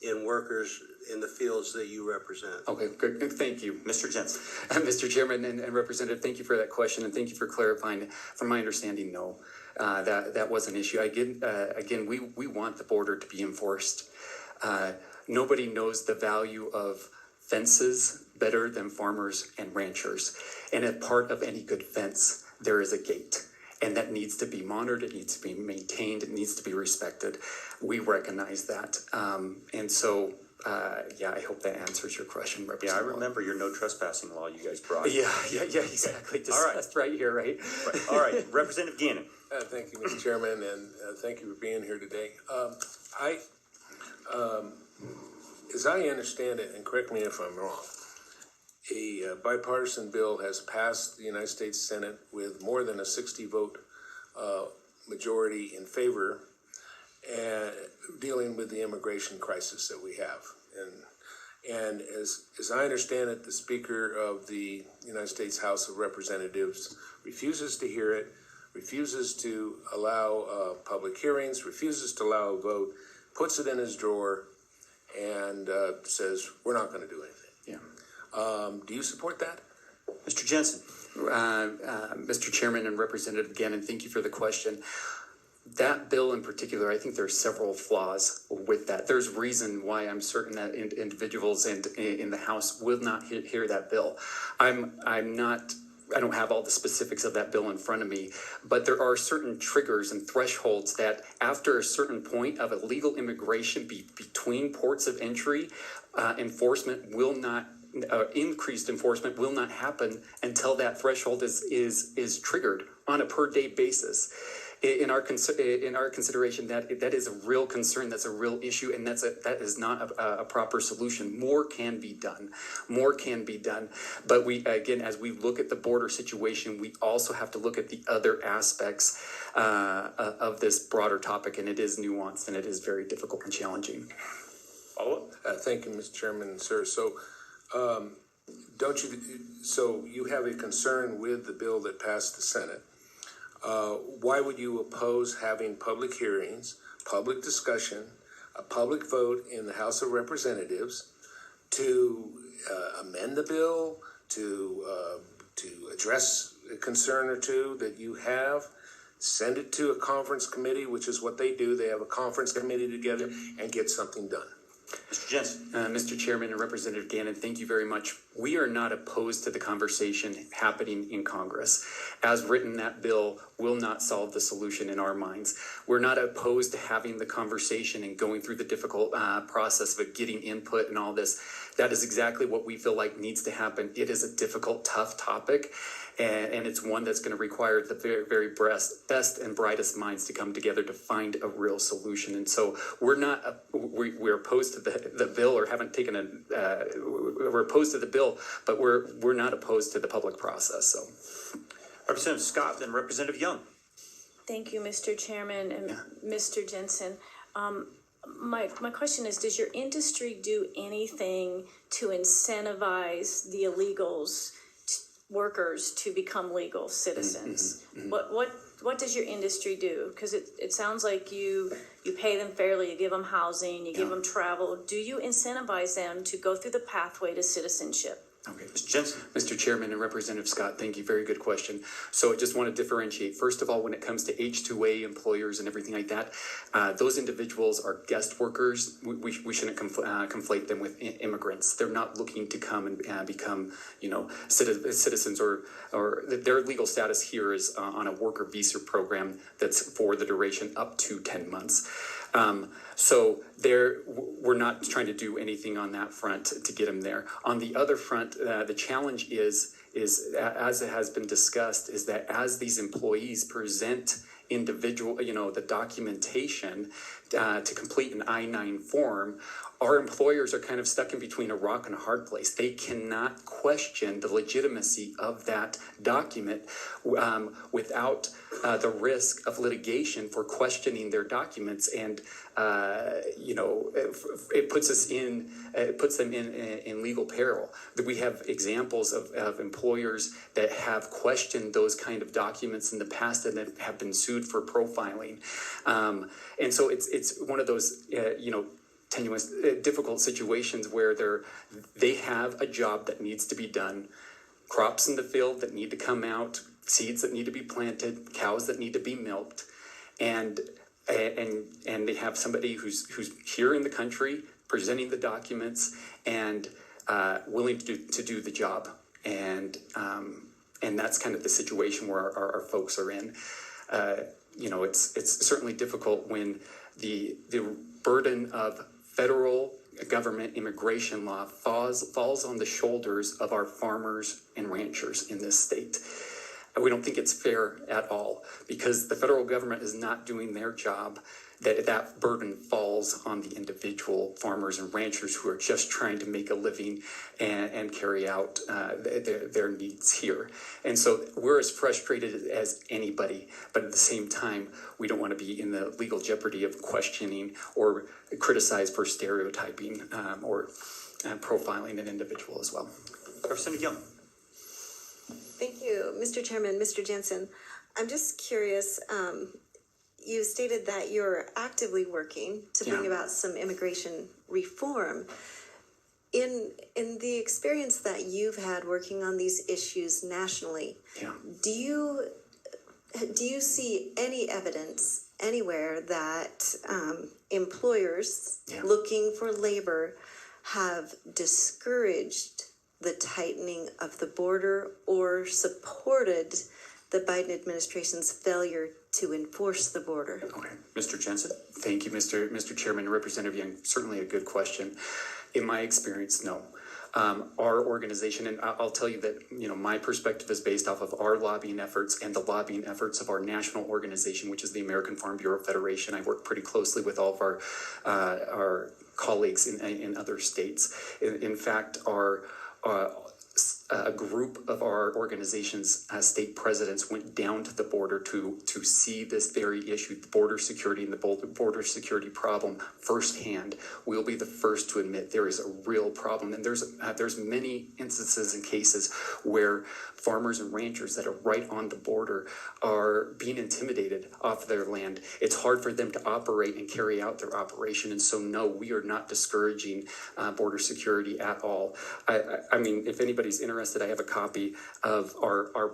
in workers in the fields that you represent. Okay, good. Thank you. Mr. Jensen? Mr. Chairman and Representative, thank you for that question, and thank you for clarifying. From my understanding, no, that was an issue. Again, we want the border to be enforced. Nobody knows the value of fences better than farmers and ranchers. And as part of any good fence, there is a gate. And that needs to be monitored, it needs to be maintained, it needs to be respected. We recognize that. And so, I hope that answers your question, Representative. Yeah, I remember your no trespassing law you guys brought. Yeah, exactly. Discussed right here, right? All right, Representative Gannon. Thank you, Mr. Chairman, and thank you for being here today. As I understand it, and correct me if I'm wrong, a bipartisan bill has passed the United States Senate with more than a 60-vote majority in favor, and dealing with the immigration crisis that we have. And as I understand it, the Speaker of the United States House of Representatives refuses to hear it, refuses to allow public hearings, refuses to allow a vote, puts it in his drawer, and says, we're not going to do anything. Do you support that? Mr. Jensen? Mr. Chairman and Representative Gannon, thank you for the question. That bill in particular, I think there are several flaws with that. There's reason why I'm certain that individuals in the House will not hear that bill. I don't have all the specifics of that bill in front of me, but there are certain triggers and thresholds that after a certain point of illegal immigration between ports of entry, increased enforcement will not happen until that threshold is triggered on a per day basis. In our consideration, that is a real concern. That's a real issue, and that is not a proper solution. More can be done. But as we look at the border situation, we also have to look at the other aspects of this broader topic, and it is nuanced and it is very difficult and challenging. Follow-up? Thank you, Mr. Chairman, sir. So, you have a concern with the bill that passed the Senate. Why would you oppose having public hearings, public discussion, a public vote in the House of Representatives to amend the bill, to address a concern or two that you have, send it to a conference committee, which is what they do. They have a conference committee together and get something done? Mr. Jensen. Mr. Chairman and Representative Gannon, thank you very much. We are not opposed to the conversation happening in Congress. As written, that bill will not solve the solution in our minds. We're not opposed to having the conversation and going through the difficult process of getting input and all this. That is exactly what we feel like needs to happen. It is a difficult, tough topic, and it's one that's going to require the very, very best and brightest minds to come together to find a real solution. And so we're opposed to the bill, or haven't taken we're opposed to the bill, but we're not opposed to the public process. So, Representative Scott, then Representative Young. Thank you, Mr. Chairman and Mr. Jensen. My question is, does your industry do anything to incentivize the illegals, workers, to become legal citizens? What does your industry do? Because it sounds like you pay them fairly, you give them housing, you give them travel. Do you incentivize them to go through the pathway to citizenship? okay. Mr. Jensen. Mr. Chairman and Representative Scott, thank you. Very good question. So I just want to differentiate. First of all, when it comes to H-2A employers and everything like that, those individuals are guest workers. We shouldn't conflate them with immigrants. They're not looking to come and become, citizens, or their legal status here is on a worker visa program that's for the duration up to 10 months. So we're not trying to do anything on that front to get them there. On the other front, the challenge is as it has been discussed, is that as these employees present the documentation to complete an I-9 form, our employers are kind of stuck in between a rock and a hard place. They cannot question the legitimacy of that document without the risk of litigation for questioning their documents, and it puts them in legal peril. We have examples of employers that have questioned those kind of documents in the past and that have been sued for profiling, and so it's one of those tenuous, difficult situations where they have a job that needs to be done, crops in the field that need to come out, seeds that need to be planted, cows that need to be milked, and they have somebody who's here in the country presenting the documents and willing to do the job, and that's kind of the situation where our folks are in. It's certainly difficult when the burden of federal government immigration law falls on the shoulders of our farmers and ranchers in this state. We don't think it's fair at all, because the federal government is not doing their job. That burden falls on the individual farmers and ranchers who are just trying to make a living and carry out their needs here. And so we're as frustrated as anybody, but at the same time, we don't want to be in the legal jeopardy of questioning or criticized for stereotyping or profiling an individual as well. Representative Young. Thank you, Mr. Chairman, Mr. Jensen. I'm just curious, you stated that you're actively working to bring about some immigration reform. In the experience that you've had working on these issues nationally, do you see any evidence anywhere that employers looking for labor have discouraged the tightening of the border or supported the Biden administration's failure to enforce the border? Okay, Mr. Jensen. Thank you, Mr. Chairman and Representative Young. Certainly a good question. In my experience, no. Our organization, and I'll tell you that my perspective is based off of our lobbying efforts and the lobbying efforts of our national organization, which is the American Farm Bureau Federation. I work pretty closely with all of our colleagues in other states. In fact, a group of our organization's state presidents went down to the border to see this very issue, the border security and the border security problem firsthand. We'll be the first to admit there is a real problem, and there's many instances and cases where farmers and ranchers that are right on the border are being intimidated off their land. It's hard for them to operate and carry out their operation, and so no, we are not discouraging border security at all. I mean, if anybody's interested, I have a copy of our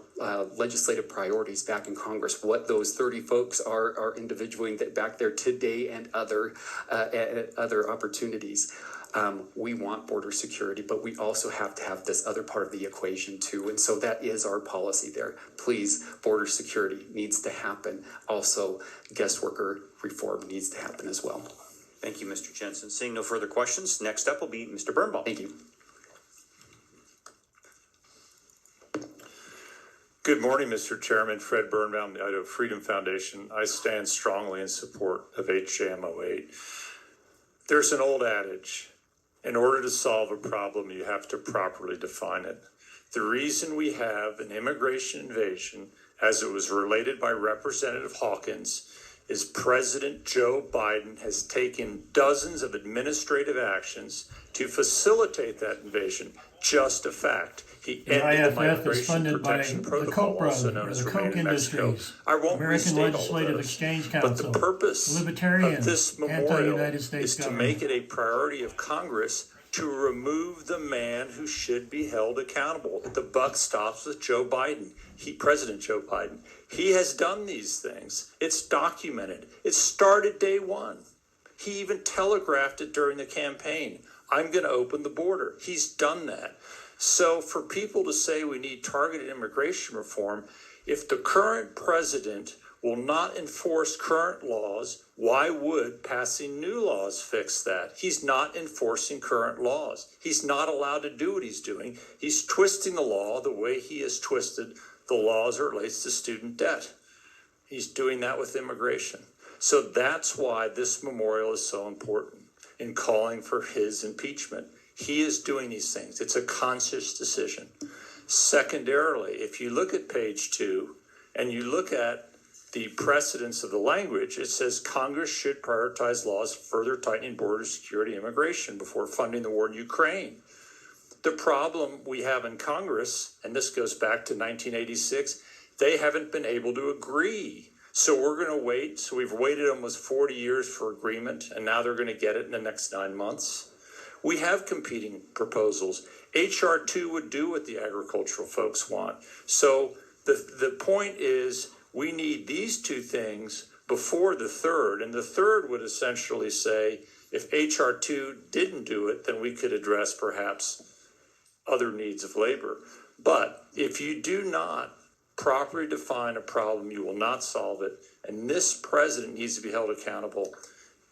legislative priorities back in Congress, what those 30 folks are individuating back there today, and other opportunities. We want border security, but we also have to have this other part of the equation too. And so that is our policy there. Please, border security needs to happen. Also, guest worker reform needs to happen as well. Thank you, Mr. Jensen. Seeing no further questions, next up will be Mr. Birnbaum. Thank you. Good morning, Mr. Chairman. Fred Birnbaum, the Idaho Freedom Foundation. I stand strongly in support of HJM 08. There's an old adage, in order to solve a problem, you have to properly define it. The reason we have an immigration invasion, as it was related by Representative Hawkins, is President Joe Biden has taken dozens of administrative actions to facilitate that invasion. Just a fact. He ended the Migration Protection Protocol, also known as Remain in Mexico. I won't restate all of those, but the purpose of this memorial is to make it a priority of Congress to remove the man who should be held accountable. The buck stops with Joe Biden. President Joe Biden. He has done these things. It's documented. It started day one. He even telegraphed it during the campaign. I'm going to open the border. He's done that. So for people to say we need targeted immigration reform, if the current president will not enforce current laws, why would passing new laws fix that? He's not enforcing current laws. He's not allowed to do what he's doing. He's twisting the law the way he has twisted the laws as it relates to student debt. He's doing that with immigration. So that's why this memorial is so important in calling for his impeachment. He is doing these things. It's a conscious decision. Secondarily, if you look at page 2 and you look at the precedence of the language, it says Congress should prioritize laws further tightening border security and immigration before funding the war in Ukraine. The problem we have in Congress, and this goes back to 1986, they haven't been able to agree. So we're going to wait. So we've waited almost 40 years for agreement, and now they're going to get it in the next 9 months. We have competing proposals. HR 2 would do what the agricultural folks want. So the point is we need these two things before the third, and the third would essentially say if HR 2 didn't do it, then we could address perhaps other needs of labor. But if you do not properly define a problem, you will not solve it. And this president needs to be held accountable.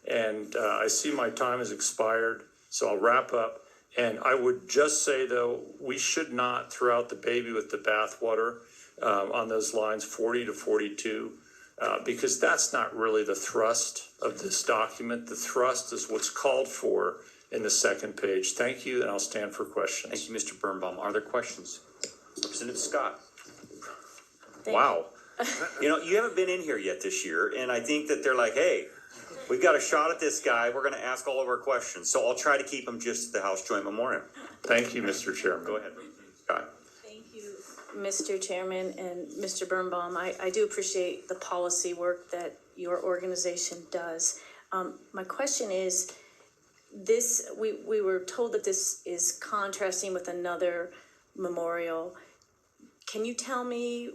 And I see my time has expired, so I'll wrap up. And I would just say, though, we should not throw out the baby with the bathwater on those lines 40 to 42, because that's not really the thrust of this document. The thrust is what's called for in the second page. Thank you, and I'll stand for questions. Thank you, Mr. Birnbaum. Are there questions? Representative Scott. Thank Wow. You know, you haven't been in here yet this year, and I think that they're like, hey, we've got a shot at this guy. We're going to ask all of our questions. So I'll try to keep them just at the House Joint Memorial. Thank you, Mr. Chairman. Go ahead, Scott. Thank you, Mr. Chairman and Mr. Birnbaum. I do appreciate the policy work that your organization does. My question is, we were told that this is contrasting with another memorial. Can you tell me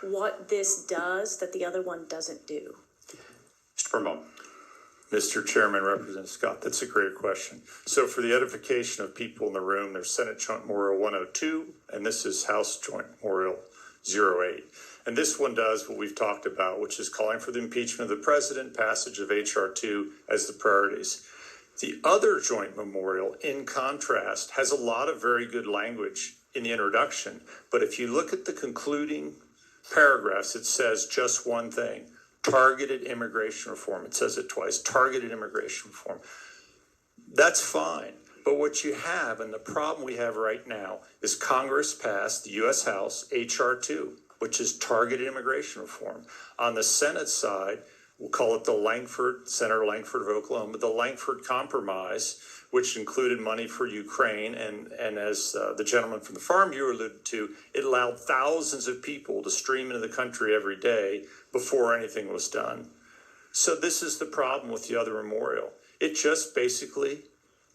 what this does that the other one doesn't do? Mr. Birnbaum. Mr. Chairman, Representative Scott, that's a great question. So for the edification of people in the room, there's Senate Joint Memorial 102, and this is House Joint Memorial 08. And this one does what we've talked about, which is calling for the impeachment of the president, passage of HR 2 as the priorities. The other joint memorial, in contrast, has a lot of very good language in the introduction. But if you look at the concluding paragraphs, it says just one thing: targeted immigration reform. It says it twice: targeted immigration reform. That's fine. But what you have, and the problem we have right now, is Congress passed, the U.S. House, HR 2, which is targeted immigration reform. On the Senate side, we'll call it the Senator Langford of Oklahoma, the Langford Compromise, which included money for Ukraine. And as the gentleman from the Farm Bureau alluded to, it allowed thousands of people to stream into the country every day before anything was done. So this is the problem with the other memorial. It just basically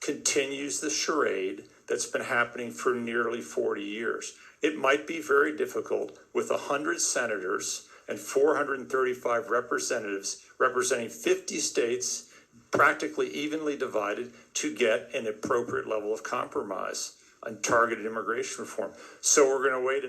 continues the charade that's been happening for nearly 40 years. It might be very difficult with 100 senators and 435 representatives representing 50 states, practically evenly divided to get an appropriate level of compromise on targeted immigration reform. So we're going to wait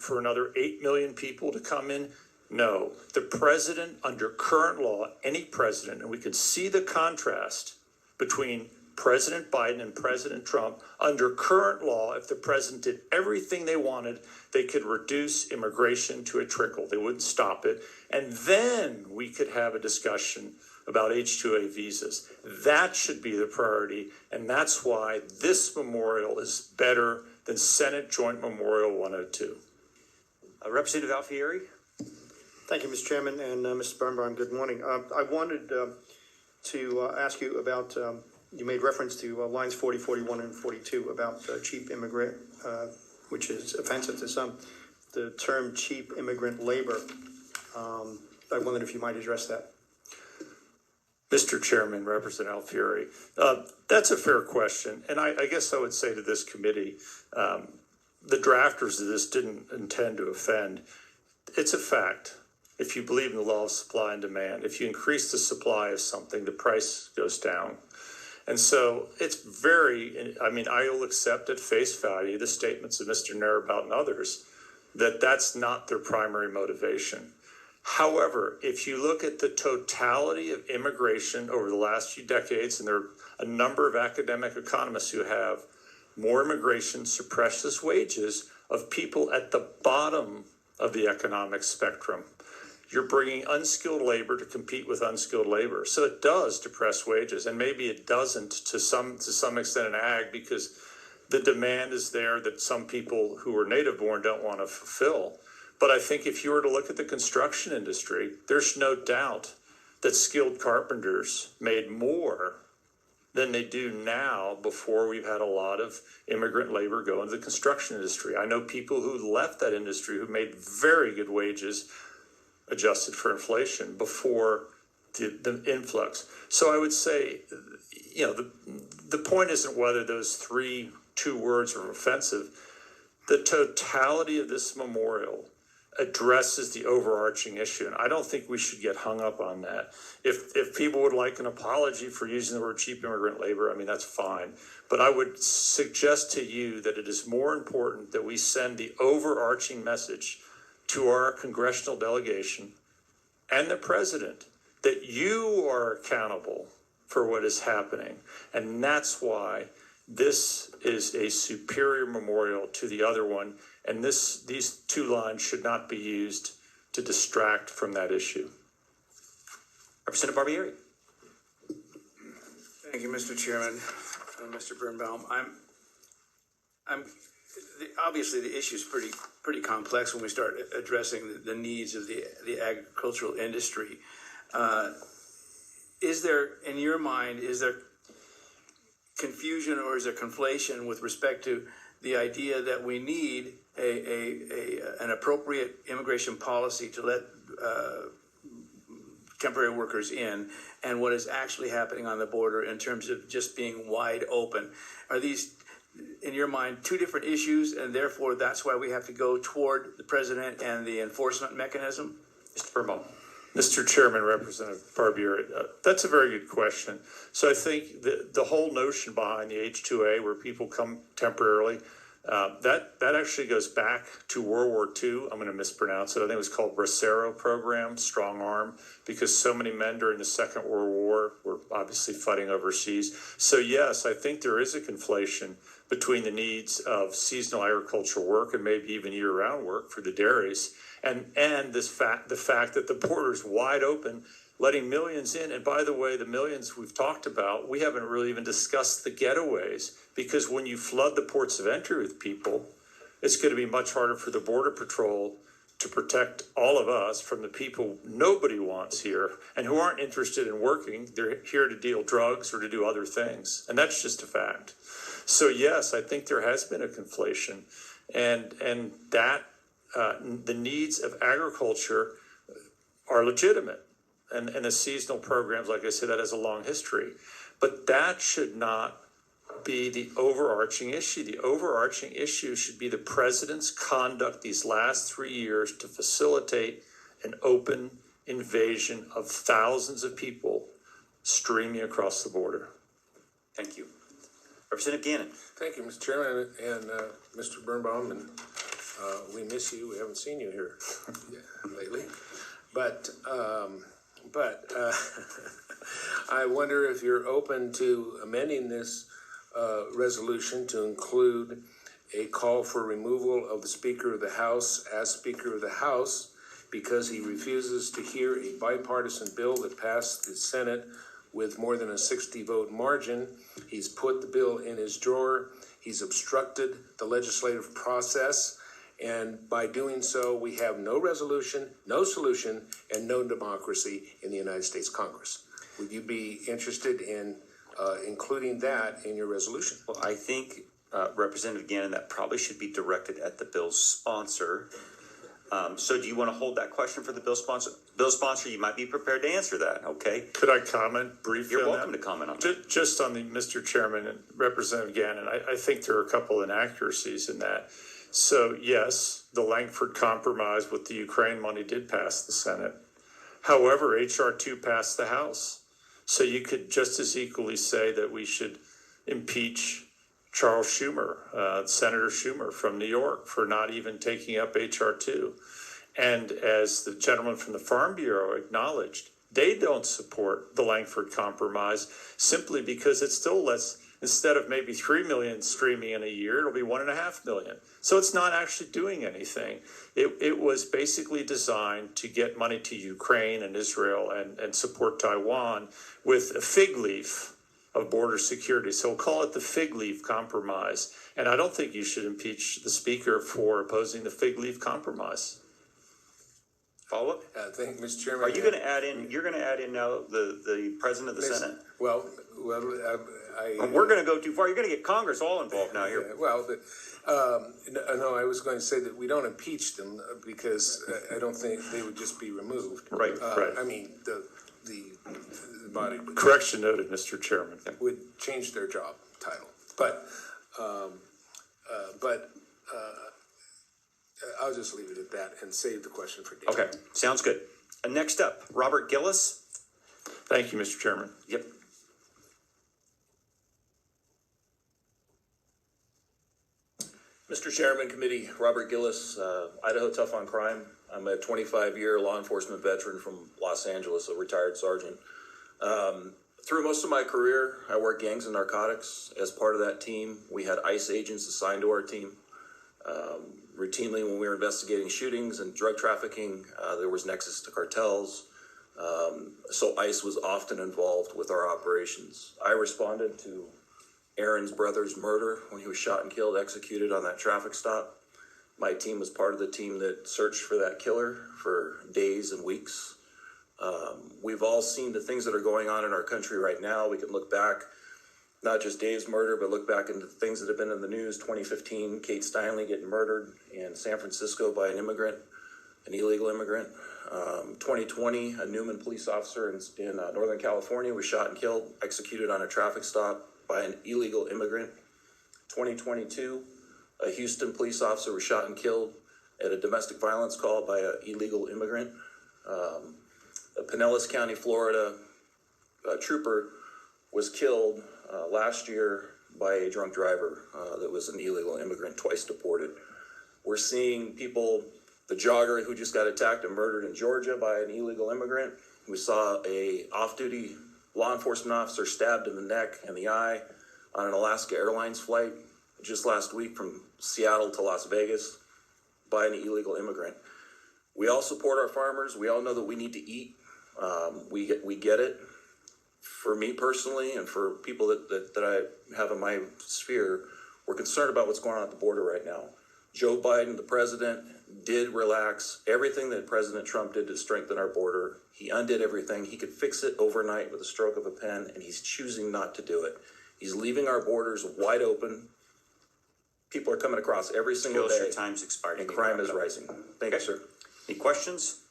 for another 8 million people to come in? No. The president, under current law, any president, and we could see the contrast between President Biden and President Trump, under current law, if the president did everything they wanted, they could reduce immigration to a trickle. They wouldn't stop it. And then we could have a discussion about H-2A visas. That should be the priority, and that's why this memorial is better than Senate Joint Memorial 102. Representative Alfieri? Thank you, Mr. Chairman, and Mr. Birnbaum, good morning. I wanted to ask you about, you made reference to lines 40, 41, and 42 about cheap immigrant, which is offensive to some, the term cheap immigrant labor. I wondered if you might address that. Mr. Chairman, Representative Alfieri, that's a fair question. And I guess I would say to this committee, the drafters of this didn't intend to offend. It's a fact. If you believe in the law of supply and demand, if you increase the supply of something, the price goes down. And so it's I will accept at face value the statements of Mr. Narabout and others that that's not their primary motivation. However, if you look at the totality of immigration over the last few decades, and there are a number of academic economists who have more immigration suppresses wages of people at the bottom of the economic spectrum. You're bringing unskilled labor to compete with unskilled labor. So it does depress wages, and maybe it doesn't to some extent in ag because the demand is there that some people who are native born don't want to fulfill. But I think if you were to look at the construction industry, there's no doubt that skilled carpenters made more than they do now before we've had a lot of immigrant labor go into the construction industry. I know people who left that industry who made very good wages adjusted for inflation before the influx. So I would say, the point isn't whether those two words are offensive. The totality of this memorial addresses the overarching issue, and I don't think we should get hung up on that. If people would like an apology for using the word cheap immigrant labor, that's fine. But I would suggest to you that it is more important that we send the overarching message to our congressional delegation and the president that you are accountable for what is happening. And that's why this is a superior memorial to the other one. And these two lines should not be used to distract from that issue. Representative Barbieri? Thank you, Mr. Chairman. Mr. Birnbaum, obviously the issue is pretty complex when we start addressing the needs of the agricultural industry. Is there, in your mind, confusion or is there conflation with respect to the idea that we need an appropriate immigration policy to let temporary workers in, and what is actually happening on the border in terms of just being wide open? Are these, in your mind, two different issues, and therefore that's why we have to go toward the president and the enforcement mechanism? Mr. Birnbaum. Mr. Chairman, Representative Barbieri, that's a very good question. So I think the whole notion behind the H-2A, where people come temporarily, that actually goes back to World War II. I'm going to mispronounce it. I think it was called Bracero Program, Strong Arm, because so many men during the Second World War were obviously fighting overseas. So yes, I think there is a conflation between the needs of seasonal agricultural work and maybe even year-round work for the dairies, and the fact that the border is wide open, letting millions in. And by the way, the millions we've talked about, we haven't really even discussed the getaways, because when you flood the ports of entry with people, it's going to be much harder for the Border Patrol to protect all of us from the people nobody wants here and who aren't interested in working. They're here to deal drugs or to do other things. And that's just a fact. So yes, I think there has been a conflation, and that the needs of agriculture are legitimate. And the seasonal programs, like I said, that has a long history. But that should not be the overarching issue. The overarching issue should be the president's conduct these last 3 years to facilitate an open invasion of thousands of people streaming across the border. Thank you. Representative Gannon. Thank you, Mr. Chairman, and Mr. Birnbaum, and we miss you. We haven't seen you here lately. But I wonder if you're open to amending this resolution to include a call for removal of the Speaker of the House as Speaker of the House because he refuses to hear a bipartisan bill that passed the Senate with more than a 60-vote margin. He's put the bill in his drawer. He's obstructed the legislative process. And by doing so, we have no resolution, no solution, and no democracy in the United States Congress. Would you be interested in including that in your resolution? Well, I think, Representative Gannon, that probably should be directed at the bill's sponsor. So do you want to hold that question for the bill sponsor? Bill sponsor, you might be prepared to answer that, okay? Could I comment briefly You're on welcome that? to comment on that. Just on the, Mr. Chairman and Representative Gannon, I think there are a couple inaccuracies in that. So yes, the Langford Compromise with the Ukraine money did pass the Senate. However, H.R. 2 passed the House. So you could just as equally say that we should impeach Charles Schumer, Senator Schumer from New York, for not even taking up H.R. 2. And as the gentleman from the Farm Bureau acknowledged, they don't support the Langford Compromise simply because it still lets, instead of maybe 3 million streaming in a year, it'll be 1.5 million. So it's not actually doing anything. It was basically designed to get money to Ukraine and Israel and support Taiwan with a fig leaf of border security. So we'll call it the fig leaf compromise. And I don't think you should impeach the speaker for opposing the fig leaf compromise. Follow up? Thank you, Mr. Chairman. Are you going to add in, you're going to add in now the president of the Senate? Well, We're going to go too far. You're going to get Congress all involved now here. Well, no, I was going to say that we don't impeach them because I don't think they would just be removed. Right. I mean, the body would, Correction noted, Mr. Chairman. would change their job title. But I'll just leave it at that and save the question for Dave. Okay, sounds good. Next up, Robert Gillis. Thank you, Mr. Chairman. Yep. Mr. Chairman, Committee, Robert Gillis, Idaho Tough on Crime. I'm a 25-year law enforcement veteran from Los Angeles, a retired sergeant. Through most of my career, I worked gangs and narcotics. As part of that team, we had ICE agents assigned to our team. Routinely, when we were investigating shootings and drug trafficking, there was nexus to cartels. So ICE was often involved with our operations. I responded to Aaron's brother's murder when he was shot and killed, executed on that traffic stop. My team was part of the team that searched for that killer for days and weeks. We've all seen the things that are going on in our country right now. We can look back, not just Dave's murder, but look back into things that have been in the news. 2015, Kate Steinle getting murdered in San Francisco by an immigrant, an illegal immigrant. 2020, a Newman police officer in Northern California was shot and killed, executed on a traffic stop by an illegal immigrant. 2022, a Houston police officer was shot and killed at a domestic violence call by an illegal immigrant. A Pinellas County, Florida trooper was killed last year by a drunk driver that was an illegal immigrant, twice deported. We're seeing people, the jogger who just got attacked and murdered in Georgia by an illegal immigrant. We saw a off-duty law enforcement officer stabbed in the neck and the eye on an Alaska Airlines flight just last week from Seattle to Las Vegas by an illegal immigrant. We all support our farmers. We all know that we need to eat. We get it. For me personally, and for people that I have in my sphere, we're concerned about what's going on at the border right now. Joe Biden, the president, did relax everything that President Trump did to strengthen our border. He undid everything. He could fix it overnight with a stroke of a pen, and he's choosing not to do it. He's leaving our borders wide open. People are coming across every single day. Your time's expired. And crime is rising. Thank you, sir. Any questions?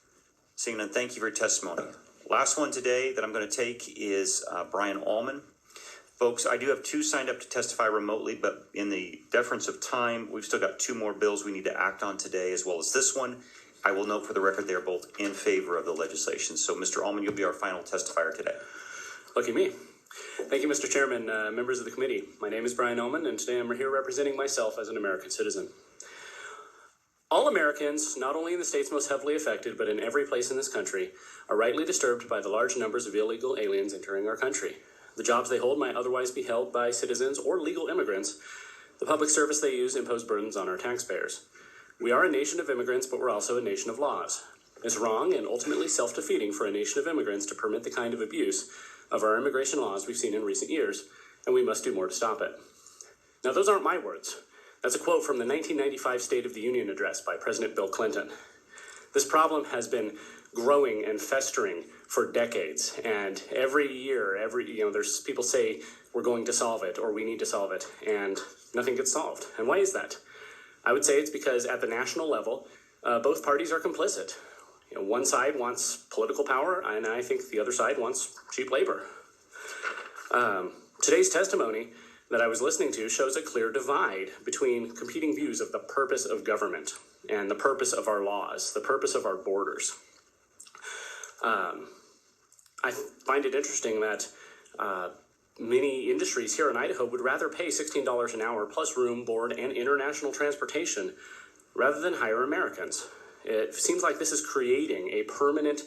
Seeing none, thank you for your testimony. Last one today that I'm going to take is Brian Allman. Folks, I do have two signed up to testify remotely, but in the deference of time, we've still got two more bills we need to act on today, as well as this one. I will note for the record they are both in favor of the legislation. So, Mr. Allman, you'll be our final testifier today. Lucky me. Thank you, Mr. Chairman, members of the committee. My name is Brian Ullman, and today I'm here representing myself as an American citizen. All Americans, not only in the states most heavily affected, but in every place in this country, are rightly disturbed by the large numbers of illegal aliens entering our country. The jobs they hold might otherwise be held by citizens or legal immigrants. The public service they use impose burdens on our taxpayers. We are a nation of immigrants, but we're also a nation of laws. It's wrong and ultimately self-defeating for a nation of immigrants to permit the kind of abuse of our immigration laws we've seen in recent years, and we must do more to stop it. Now, those aren't my words. That's a quote from the 1995 State of the Union address by President Bill Clinton. This problem has been growing and festering for decades, and every year, there's people say we're going to solve it or we need to solve it, and nothing gets solved. And why is that? I would say it's because at the national level, both parties are complicit. One side wants political power, and I think the other side wants cheap labor. Today's testimony that I was listening to shows a clear divide between competing views of the purpose of government and the purpose of our laws, the purpose of our borders. I find it interesting that many industries here in Idaho would rather pay $16 an hour plus room, board, and international transportation rather than hire Americans. It seems like this is creating a permanent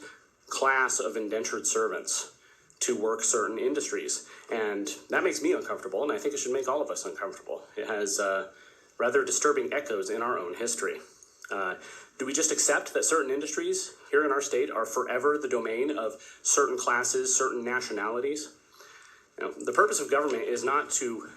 class of indentured servants to work certain industries. And that makes me uncomfortable, and I think it should make all of us uncomfortable. It has rather disturbing echoes in our own history. Do we just accept that certain industries here in our state are forever the domain of certain classes, certain nationalities? The purpose of government is not to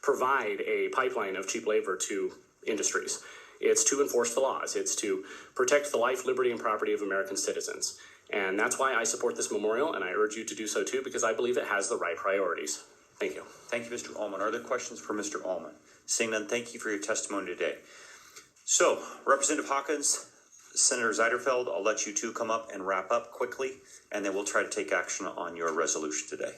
provide a pipeline of cheap labor to industries. It's to enforce the laws. It's to protect the life, liberty, and property of American citizens. And that's why I support this memorial, and I urge you to do so too, because I believe it has the right priorities. Thank you. Thank you, Mr. Ullman. Are there questions for Mr. Ullman? Seeing none, thank you for your testimony today. So, Representative Hawkins, Senator Zeiderfeld, I'll let you two come up and wrap up quickly, and then we'll try to take action on your resolution today.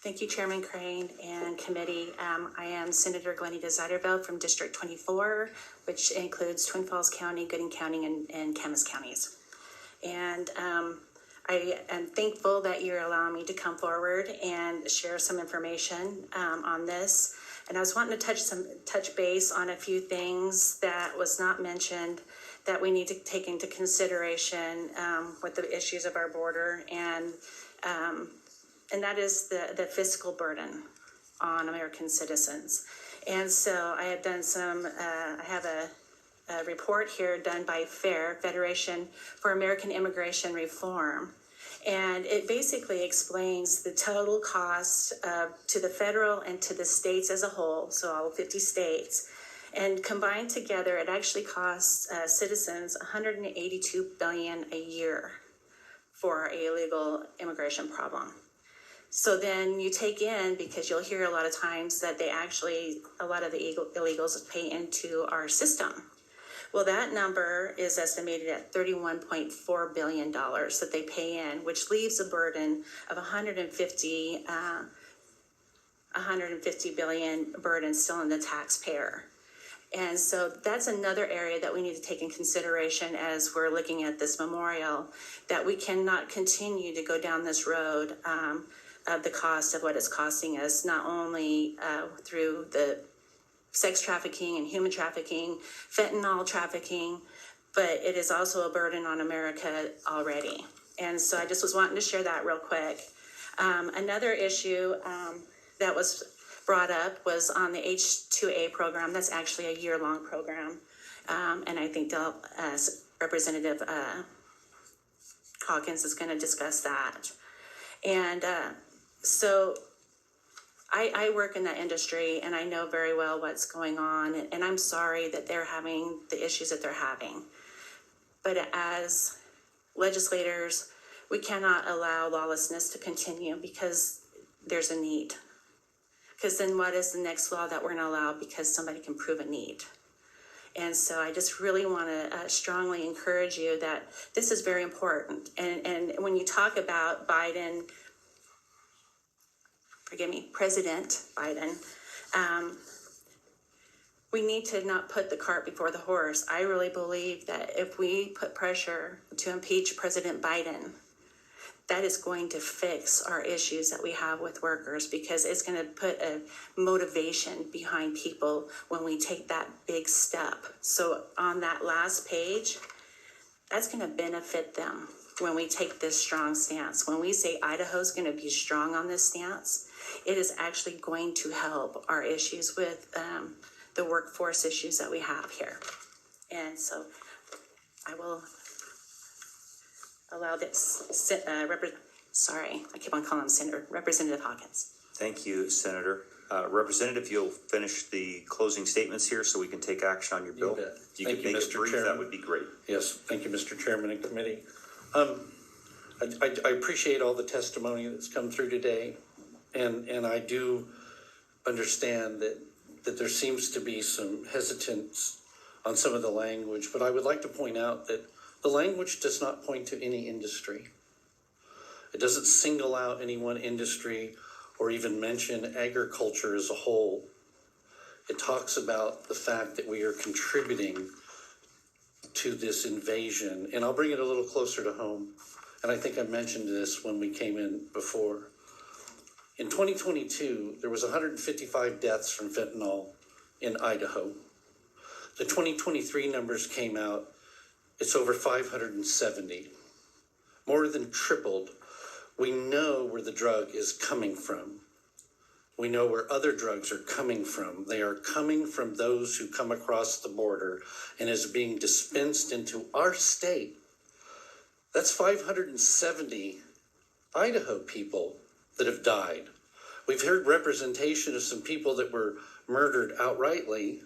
Thank you, Chairman Crane and committee. I am Senator Glenita Zeiderfeld from District 24, which includes Twin Falls County, Gooding County, and Camas counties. And I am thankful that you're allowing me to come forward and share some information on this. And I was wanting to touch base on a few things that was not mentioned that we need to take into consideration with the issues of our border, and that is the fiscal burden on American citizens. And so I have done I have a report here done by FAIR, Federation for American Immigration Reform. And it basically explains the total cost to the federal and to the states as a whole, so all 50 states. And combined together, it actually costs citizens $182 billion a year for our illegal immigration problem. So then you take in, because you'll hear a lot of times that a lot of the illegals pay into our system. Well, that number is estimated at $31.4 billion that they pay in, which leaves a burden of $150 billion burden still on the taxpayer. And so that's another area that we need to take in consideration as we're looking at this memorial, that we cannot continue to go down this road of the cost of what it's costing us, not only through the sex trafficking and human trafficking, fentanyl trafficking, but it is also a burden on America already. And so I just was wanting to share that real quick. Another issue that was brought up was on the H-2A program. That's actually a year-long program. And I think Representative Hawkins is going to discuss that. And so I work in that industry, and I know very well what's going on, and I'm sorry that they're having the issues that they're having. But as legislators, we cannot allow lawlessness to continue because there's a need. Because then what is the next law that we're going to allow because somebody can prove a need? And so I just really want to strongly encourage you that this is very important. And when you talk about President Biden, we need to not put the cart before the horse. I really believe that if we put pressure to impeach President Biden, that is going to fix our issues that we have with workers, because it's going to put a motivation behind people when we take that big step. So on that last page, that's going to benefit them when we take this strong stance. When we say Idaho's going to be strong on this stance, it is actually going to help our issues with the workforce issues that we have here. And so I will allow this, sorry, I keep on calling him Senator, Representative Hawkins. Thank you, Senator. Representative, you'll finish the closing statements here so we can take action on your bill. bet. If you Thank could you, make it Mr. brief, that Chairman. would be great. Yes, thank you, Mr. Chairman and committee. I appreciate all the testimony that's come through today, and I do understand that there seems to be some hesitance on some of the language, but I would like to point out that the language does not point to any industry. It doesn't single out any one industry or even mention agriculture as a whole. It talks about the fact that we are contributing to this invasion. And I'll bring it a little closer to home. And I think I mentioned this when we came in before. In 2022, there was 155 deaths from fentanyl in Idaho. The 2023 numbers came out. It's over 570, more than tripled. We know where the drug is coming from. We know where other drugs are coming from. They are coming from those who come across the border and is being dispensed into our state. That's 570 Idaho people that have died. We've heard representation of some people that were murdered outrightly,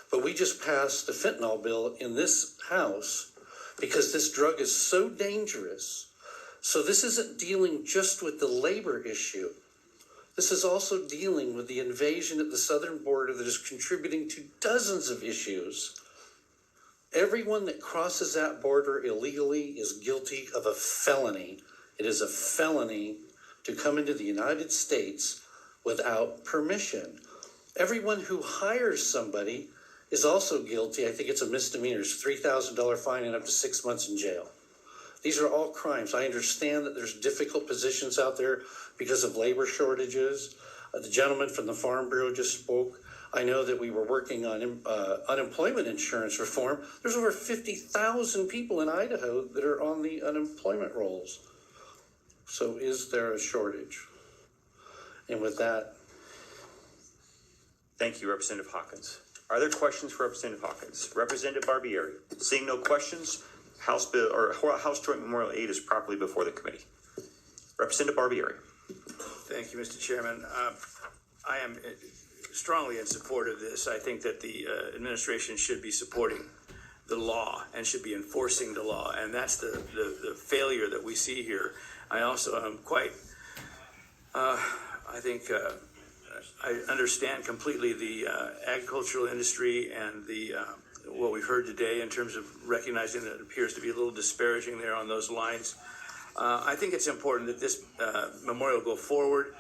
but we just passed a fentanyl bill in this House because this drug is so dangerous. So this isn't dealing just with the labor issue. This is also dealing with the invasion at the southern border that is contributing to dozens of issues. Everyone that crosses that border illegally is guilty of a felony. It is a felony to come into the United States without permission. Everyone who hires somebody is also guilty. I think it's a misdemeanor. It's $3,000 fine and up to 6 months in jail. These are all crimes. I understand that there's difficult positions out there because of labor shortages. The gentleman from the Farm Bureau just spoke. I know that we were working on unemployment insurance reform. There's over 50,000 people in Idaho that are on the unemployment rolls. So is there a shortage? And with that. Thank you, Representative Hawkins. Are there questions for Representative Hawkins? Representative Barbieri. Seeing no questions, House Joint Memorial 8 is properly before the committee. Representative Barbieri. Thank you, Mr. Chairman. I am strongly in support of this. I think that the administration should be supporting the law and should be enforcing the law, and that's the failure that we see here. I also am quite, I understand completely the agricultural industry and the what we've heard today in terms of recognizing that it appears to be a little disparaging there on those lines. I think it's important that this memorial go forward.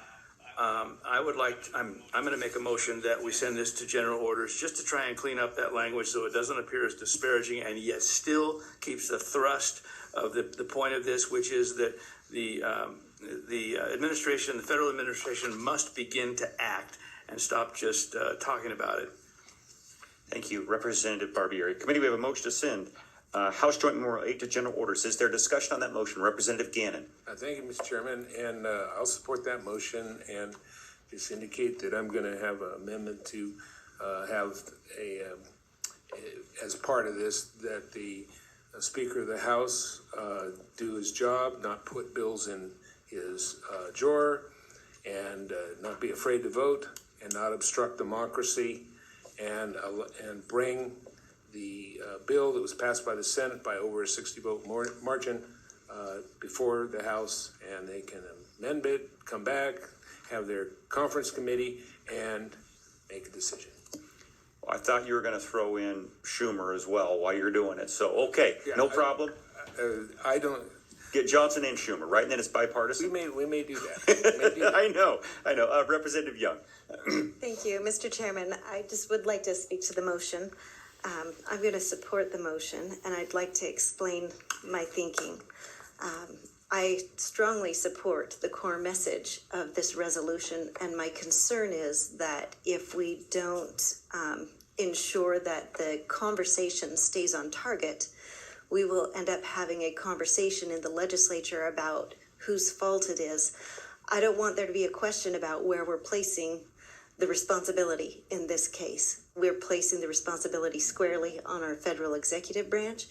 I'm going to make a motion that we send this to general orders just to try and clean up that language so it doesn't appear as disparaging and yet still keeps the thrust of the point of this, which is that the administration, the federal administration, must begin to act and stop just talking about it. Thank you, Representative Barbieri. Committee, we have a motion to send House Joint Memorial 8 to general orders. Is there discussion on that motion? Representative Gannon. Thank you, Mr. Chairman, and I'll support that motion and just indicate that I'm going to have an amendment to have as part of this, that the Speaker of the House do his job, not put bills in his drawer, and not be afraid to vote, and not obstruct democracy, and bring the bill that was passed by the Senate by over a 60-vote margin before the House, and they can amend it, come back, have their conference committee, and make a decision. Well, I thought you were going to throw in Schumer as well while you're doing it. So, okay, yeah, no problem. Get Johnson and Schumer, right? And then it's bipartisan. We may do that. I know. Representative Young. Thank you, Mr. Chairman. I just would like to speak to the motion. I'm going to support the motion, and I'd like to explain my thinking. I strongly support the core message of this resolution, and my concern is that if we don't ensure that the conversation stays on target, we will end up having a conversation in the legislature about whose fault it is. I don't want there to be a question about where we're placing the responsibility in this case. We're placing the responsibility squarely on our federal executive branch,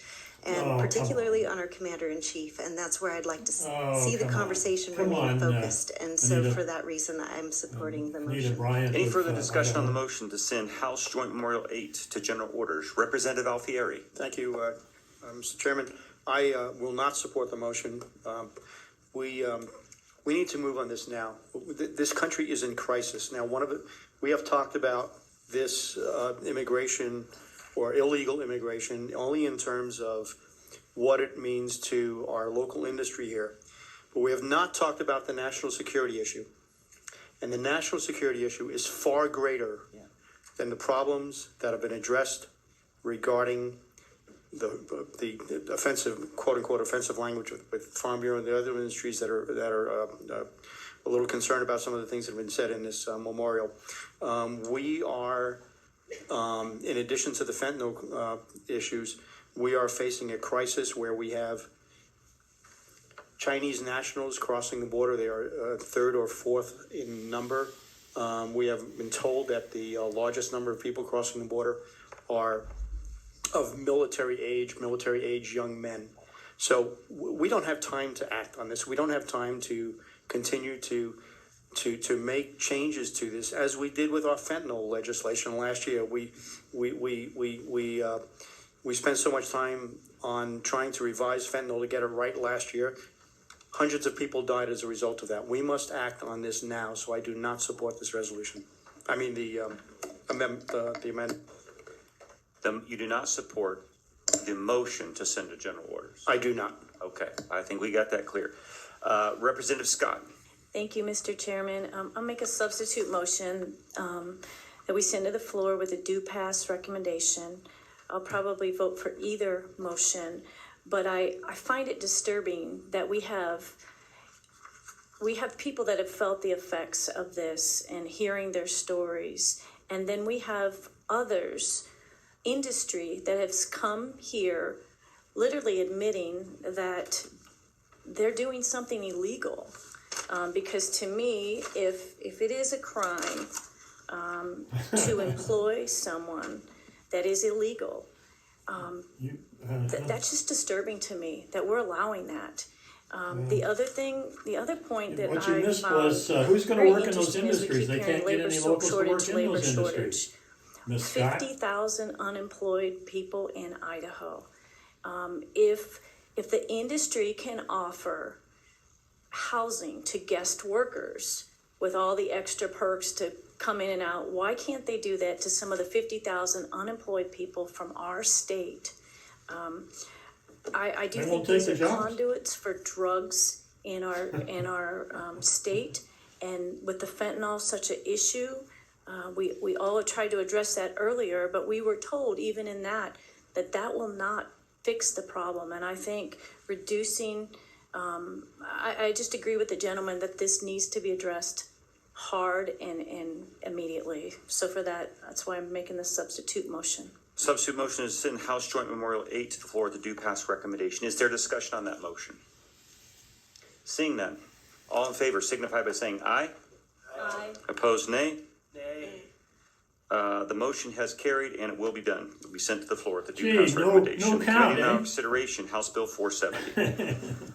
and particularly on our commander-in-chief, and that's where I'd like to see the conversation remain focused. And so Anita, for that reason, I'm supporting the Anita motion. Bryant Any with, further discussion on the Idaho. motion to send House Joint Memorial 8 to general orders? Representative Alfieri. Thank you, Mr. Chairman. I will not support the motion. We need to move on this now. This country is in crisis. Now, we have talked about this immigration or illegal immigration only in terms of what it means to our local industry here. But we have not talked about the national security issue. And the national security issue is far greater than the problems that have been addressed regarding the offensive, quote unquote, offensive language with Farm Bureau and the other industries that are a little concerned about some of the things that have been said in this memorial. We are, in addition to the fentanyl issues, we are facing a crisis where we have Chinese nationals crossing the border. They are third or fourth in number. We have been told that the largest number of people crossing the border are of military age young men. So we don't have time to act on this. We don't have time to continue to make changes to this, as we did with our fentanyl legislation last year. We spent so much time on trying to revise fentanyl to get it right last year. Hundreds of people died as a result of that. We must act on this now, so I do not support this resolution. I mean, the amendment. You do not support the motion to send to general orders? I do not. Okay, I think we got that clear. Representative Scott. Thank you, Mr. Chairman. I'll make a substitute motion that we send to the floor with a due pass recommendation. I'll probably vote for either motion, but I find it disturbing that we have people that have felt the effects of this and hearing their stories, and then we have others, industry, that has come here literally admitting that they're doing something illegal. Because to me, if it is a crime to employ someone that is illegal, that's just disturbing to me that we're allowing that. The other point that What you I missed found was who's going to very work in those interesting is we industries? keep They hearing can't get labor any locals to work in labor those shortage. industries. Ms. Scott? 50,000 unemployed people in Idaho. If the industry can offer housing to guest workers with all the extra perks to come in and out, why can't they do that to some of the 50,000 unemployed people from our state? I do think these are conduits for drugs in our state, and with the fentanyl such an issue, we all tried to address that earlier, but we were told even in that will not fix the problem. And I think reducing, I just agree with the gentleman that this needs to be addressed hard and immediately. So for that's why I'm making the substitute motion. Substitute motion is to send House Joint Memorial 8 to the floor with a due pass recommendation. Is there discussion on that motion? Seeing none, all in favor signify by saying aye. Aye. Opposed, nay. Nay. The motion has carried and it will be done. It will be sent to the floor with the due pass no recommendation. count, Committee now eh? consideration, House Bill 470.